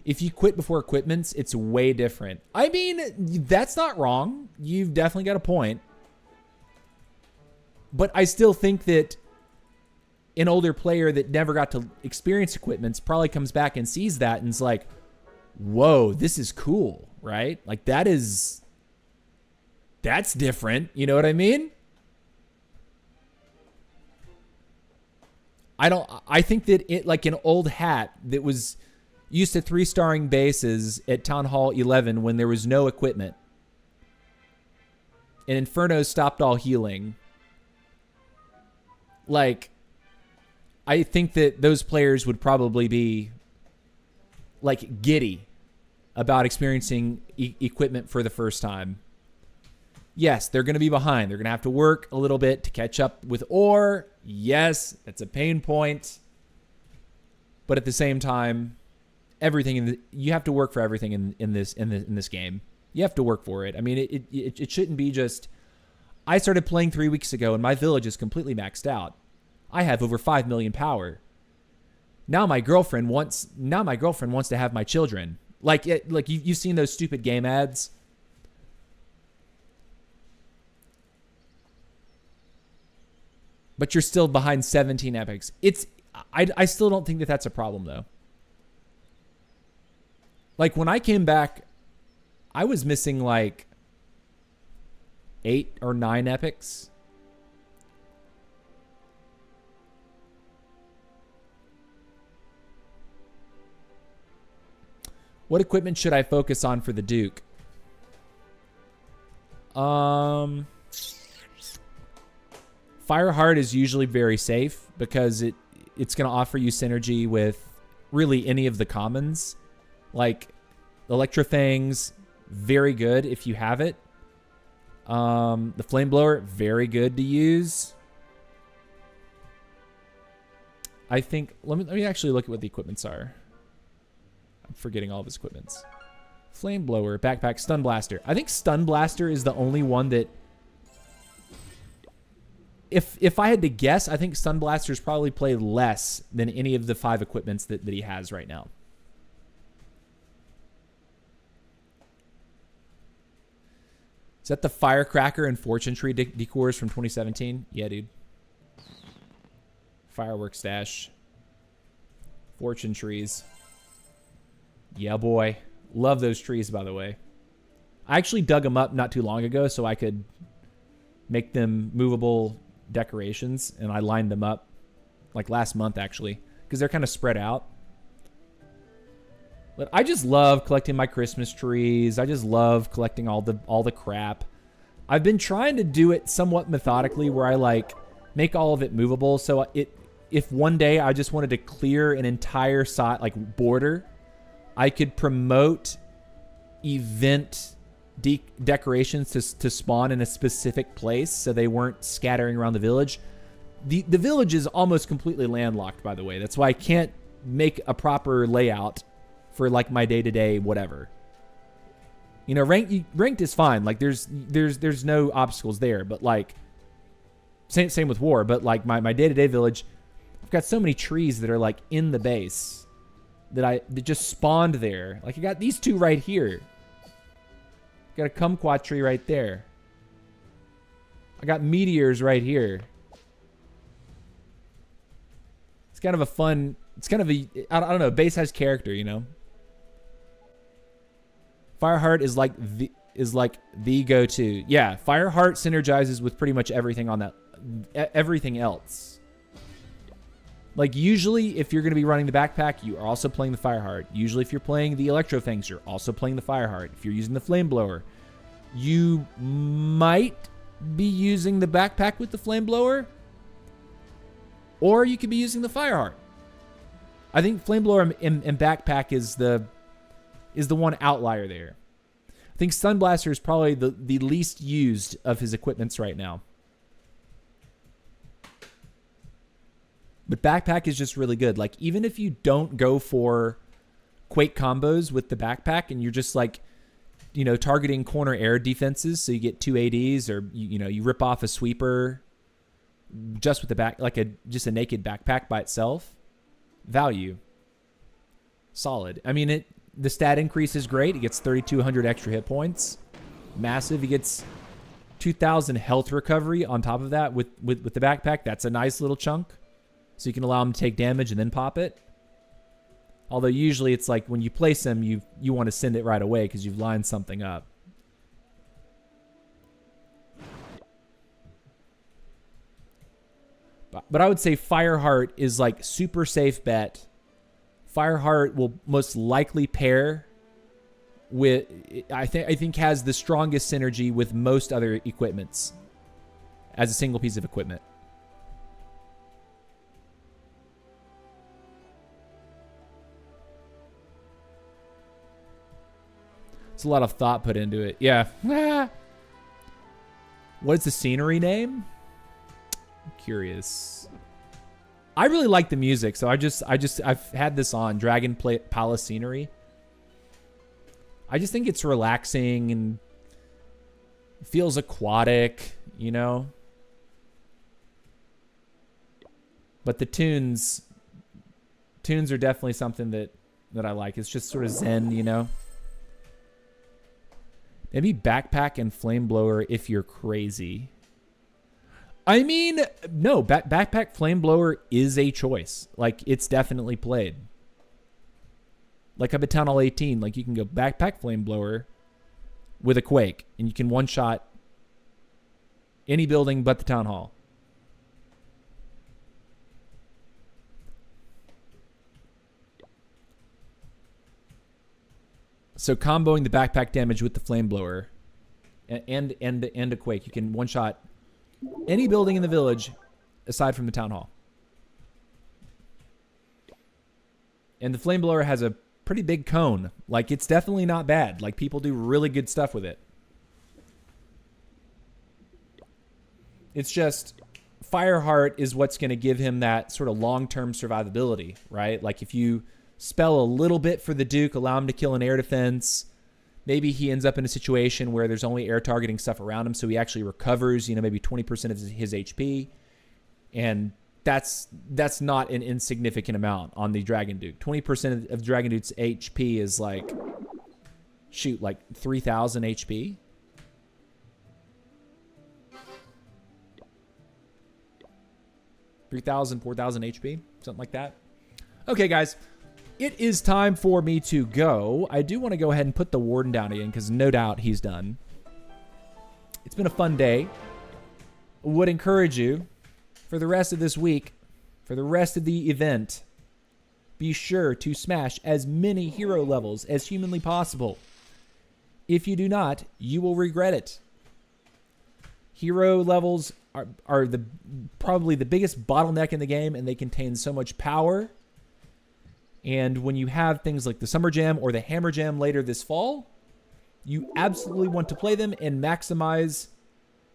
S1: If you quit before equipments, it's way different. I mean, that's not wrong. You've definitely got a point. But I still think that an older player that never got to experience equipments probably comes back and sees that and is like, whoa, this is cool, right? Like, that's different. You know what I mean? I think that it, like an old hat that was used to 3-starring bases at Town Hall 11 when there was no equipment. And Inferno stopped all healing. Like, I think that those players would probably be, like, giddy about experiencing equipment for the first time. Yes, they're going to be behind. They're going to have to work a little bit to catch up with ore. Yes, that's a pain point. But at the same time, everything you have to work for everything in this game. You have to work for it. I mean, it shouldn't be just, I started playing 3 weeks ago and my village is completely maxed out. I have over 5 million power. Now my girlfriend wants to have my children. Like you've seen those stupid game ads. But you're still behind 17 epics. I still don't think that that's a problem though. Like, when I came back, I was missing, like, 8 or 9 epics. What equipment should I focus on for the Duke? Fireheart is usually very safe because it's going to offer you synergy with really any of the commons. Like Electrofang's very good if you have it. The Flameblower, very good to use. I think, let me actually look at what the equipments are. I'm forgetting all of his equipments. Flameblower, backpack, Stun Blaster. I think Stun Blaster is the only one that, if I had to guess, I think Stun Blaster's probably played less than any of the 5 equipments that he has right now. Is that the Firecracker and Fortune Tree decors from 2017? Yeah, dude. Fireworks stash. Fortune trees. Yeah, boy. Love those trees, by the way. I actually dug them up not too long ago so I could make them movable decorations, and I lined them up like last month, actually, because they're kind of spread out. But I just love collecting my Christmas trees. I just love collecting all the crap. I've been trying to do it somewhat methodically where I like make all of it movable. So if one day I just wanted to clear an entire side, like border, I could promote event decorations to spawn in a specific place so they weren't scattering around the village. The village is almost completely landlocked, by the way. That's why I can't make a proper layout for like my day-to-day whatever. You know, ranked is fine. Like there's no obstacles there, but like same with war, but like my day-to-day village, I've got so many trees that are like in the base that just spawned there. Like I got these 2 right here. Got a kumquat tree right there. I got meteors right here. It's kind of a fun, it's kind of a, I don't know, base has character, you know? Fireheart is like the go-to. Yeah, Fireheart synergizes with pretty much everything on that, everything else. Like usually if you're going to be running the backpack, you are also playing the Fireheart. Usually if you're playing the Electrofangs, you're also playing the Fireheart. If you're using the Flameblower, you might be using the backpack with the Flameblower, or you could be using the Fireheart. I think Flameblower and backpack is the one outlier there. I think Stun Blaster is probably the least used of his equipments right now. But backpack is just really good. Like even if you don't go for Quake combos with the backpack and you're just like, you know, targeting corner air defenses, so you get 2 ADs, or you rip off a sweeper just with the back, like just a naked backpack by itself. Value. Solid. I mean, the stat increase is great. He gets 3,200 extra hit points. Massive. He gets 2,000 health recovery on top of that with the backpack. That's a nice little chunk. So you can allow him to take damage and then pop it. Although usually it's like when you place him, you want to send it right away because you've lined something up. But I would say Fireheart is like super safe bet. Fireheart will most likely pair with, I think has the strongest synergy with most other equipments as a single piece of equipment. It's a lot of thought put into it. Yeah. What is the scenery name? I'm curious. I really like the music, so I've had this on Dragon Palace Scenery. I just think it's relaxing and feels aquatic, you know. But the tunes are definitely something that I like. It's just sort of zen, you know. Maybe backpack and flameblower if you're crazy. I mean, no, backpack flameblower is a choice. Like, it's definitely played. Like up at Town Hall 18, like you can go backpack flameblower with a quake, and you can one-shot any building but the Town Hall. So comboing the backpack damage with the flameblower and a quake, you can one-shot Any building in the village aside from the town hall. And the flame blower has a pretty big cone. Like, it's definitely not bad. Like, people do really good stuff with it. It's just Fireheart is what's going to give him that sort of long-term survivability, right? Like, if you spell a little bit for the Duke, allow him to kill an air defense, maybe he ends up in a situation where there's only air targeting stuff around him, so he actually recovers, maybe 20% of his HP. And that's not an insignificant amount on the Dragon Duke. 20% of Dragon Duke's HP is like, shoot, like 3,000 HP. $3,000, 4,000 HP, something like that. Okay, guys, it is time for me to go. I do want to go ahead and put the Warden down again because no doubt he's done. It's been a fun day. Would encourage you for the rest of this week, for the rest of the event, be sure to smash as many hero levels as humanly possible. If you do not, you will regret it. Hero levels are probably the biggest bottleneck in the game, and they contain so much power. And when you have things like the Summer Gem or the Hammer Gem later this fall, you absolutely want to play them and maximize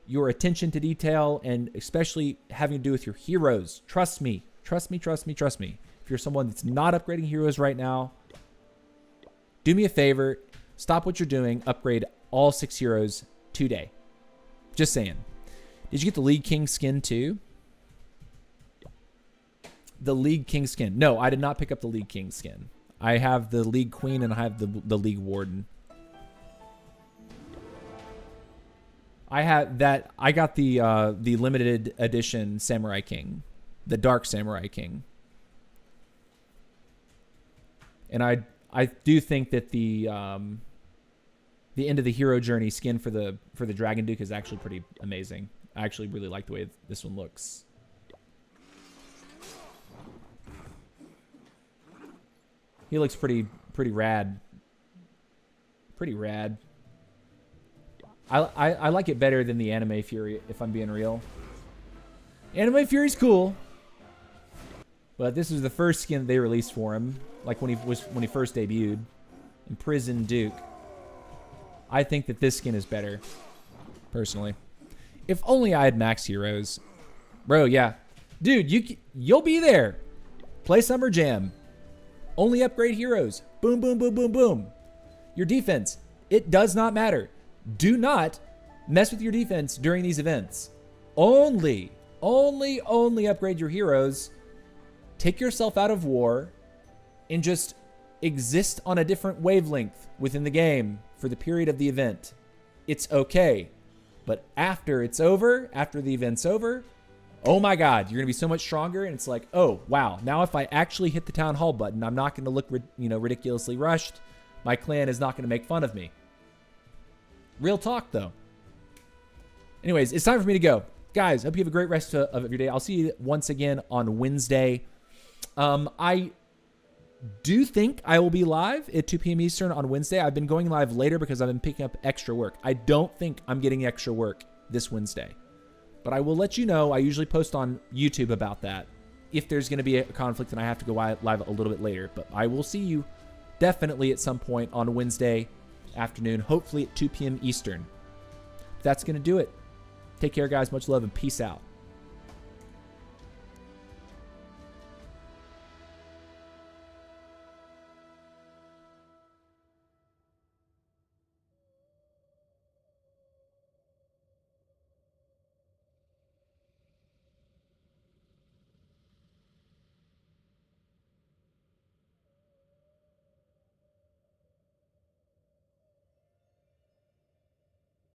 S1: your attention to detail, and especially having to do with your heroes. Trust me. Trust me, trust me, trust me. If you're someone that's not upgrading heroes right now, do me a favor. Stop what you're doing. Upgrade all 6 heroes today. Just saying. Did you get the League King skin too? The League King skin. No, I did not pick up the League King skin. I have the League Queen and I have the League Warden. I had that. I got the limited edition Samurai King, the Dark Samurai King, and I do think that the end of the hero journey skin for the Dragon Duke is actually pretty amazing. I actually really like the way this one looks. He looks pretty rad. Pretty rad. I like it better than the Anime Fury, if I'm being real. Anime Fury's cool, but this is the first skin they released for him, like when he first debuted, Imprisoned Duke. I think that this skin is better, personally. If only I had max heroes, bro. Yeah, dude, you'll be there. Play Summer Jam. Only upgrade heroes. Boom, boom, boom, boom, boom. Your defense, it does not matter. Do not mess with your defense during these events. Only upgrade your heroes. Take yourself out of war and just exist on a different wavelength within the game for the period of the event. It's okay. But after it's over, after the event's over, oh my God, you're going to be so much stronger. And it's like, oh, wow. Now if I actually hit the town hall button, I'm not going to look, ridiculously rushed. My clan is not going to make fun of me. Real talk, though. Anyways, it's time for me to go. Guys, hope you have a great rest of your day. I'll see you once again on Wednesday. I do think I will be live at 2 p.m. Eastern on Wednesday. I've been going live later because I've been picking up extra work. I don't think I'm getting extra work this Wednesday. But I will let you know. I usually post on YouTube about that if there's going to be a conflict and I have to go live a little bit later. But I will see you definitely at some point on Wednesday afternoon, hopefully at 2 p.m. Eastern. That's going to do it. Take care, guys. Much love and peace out.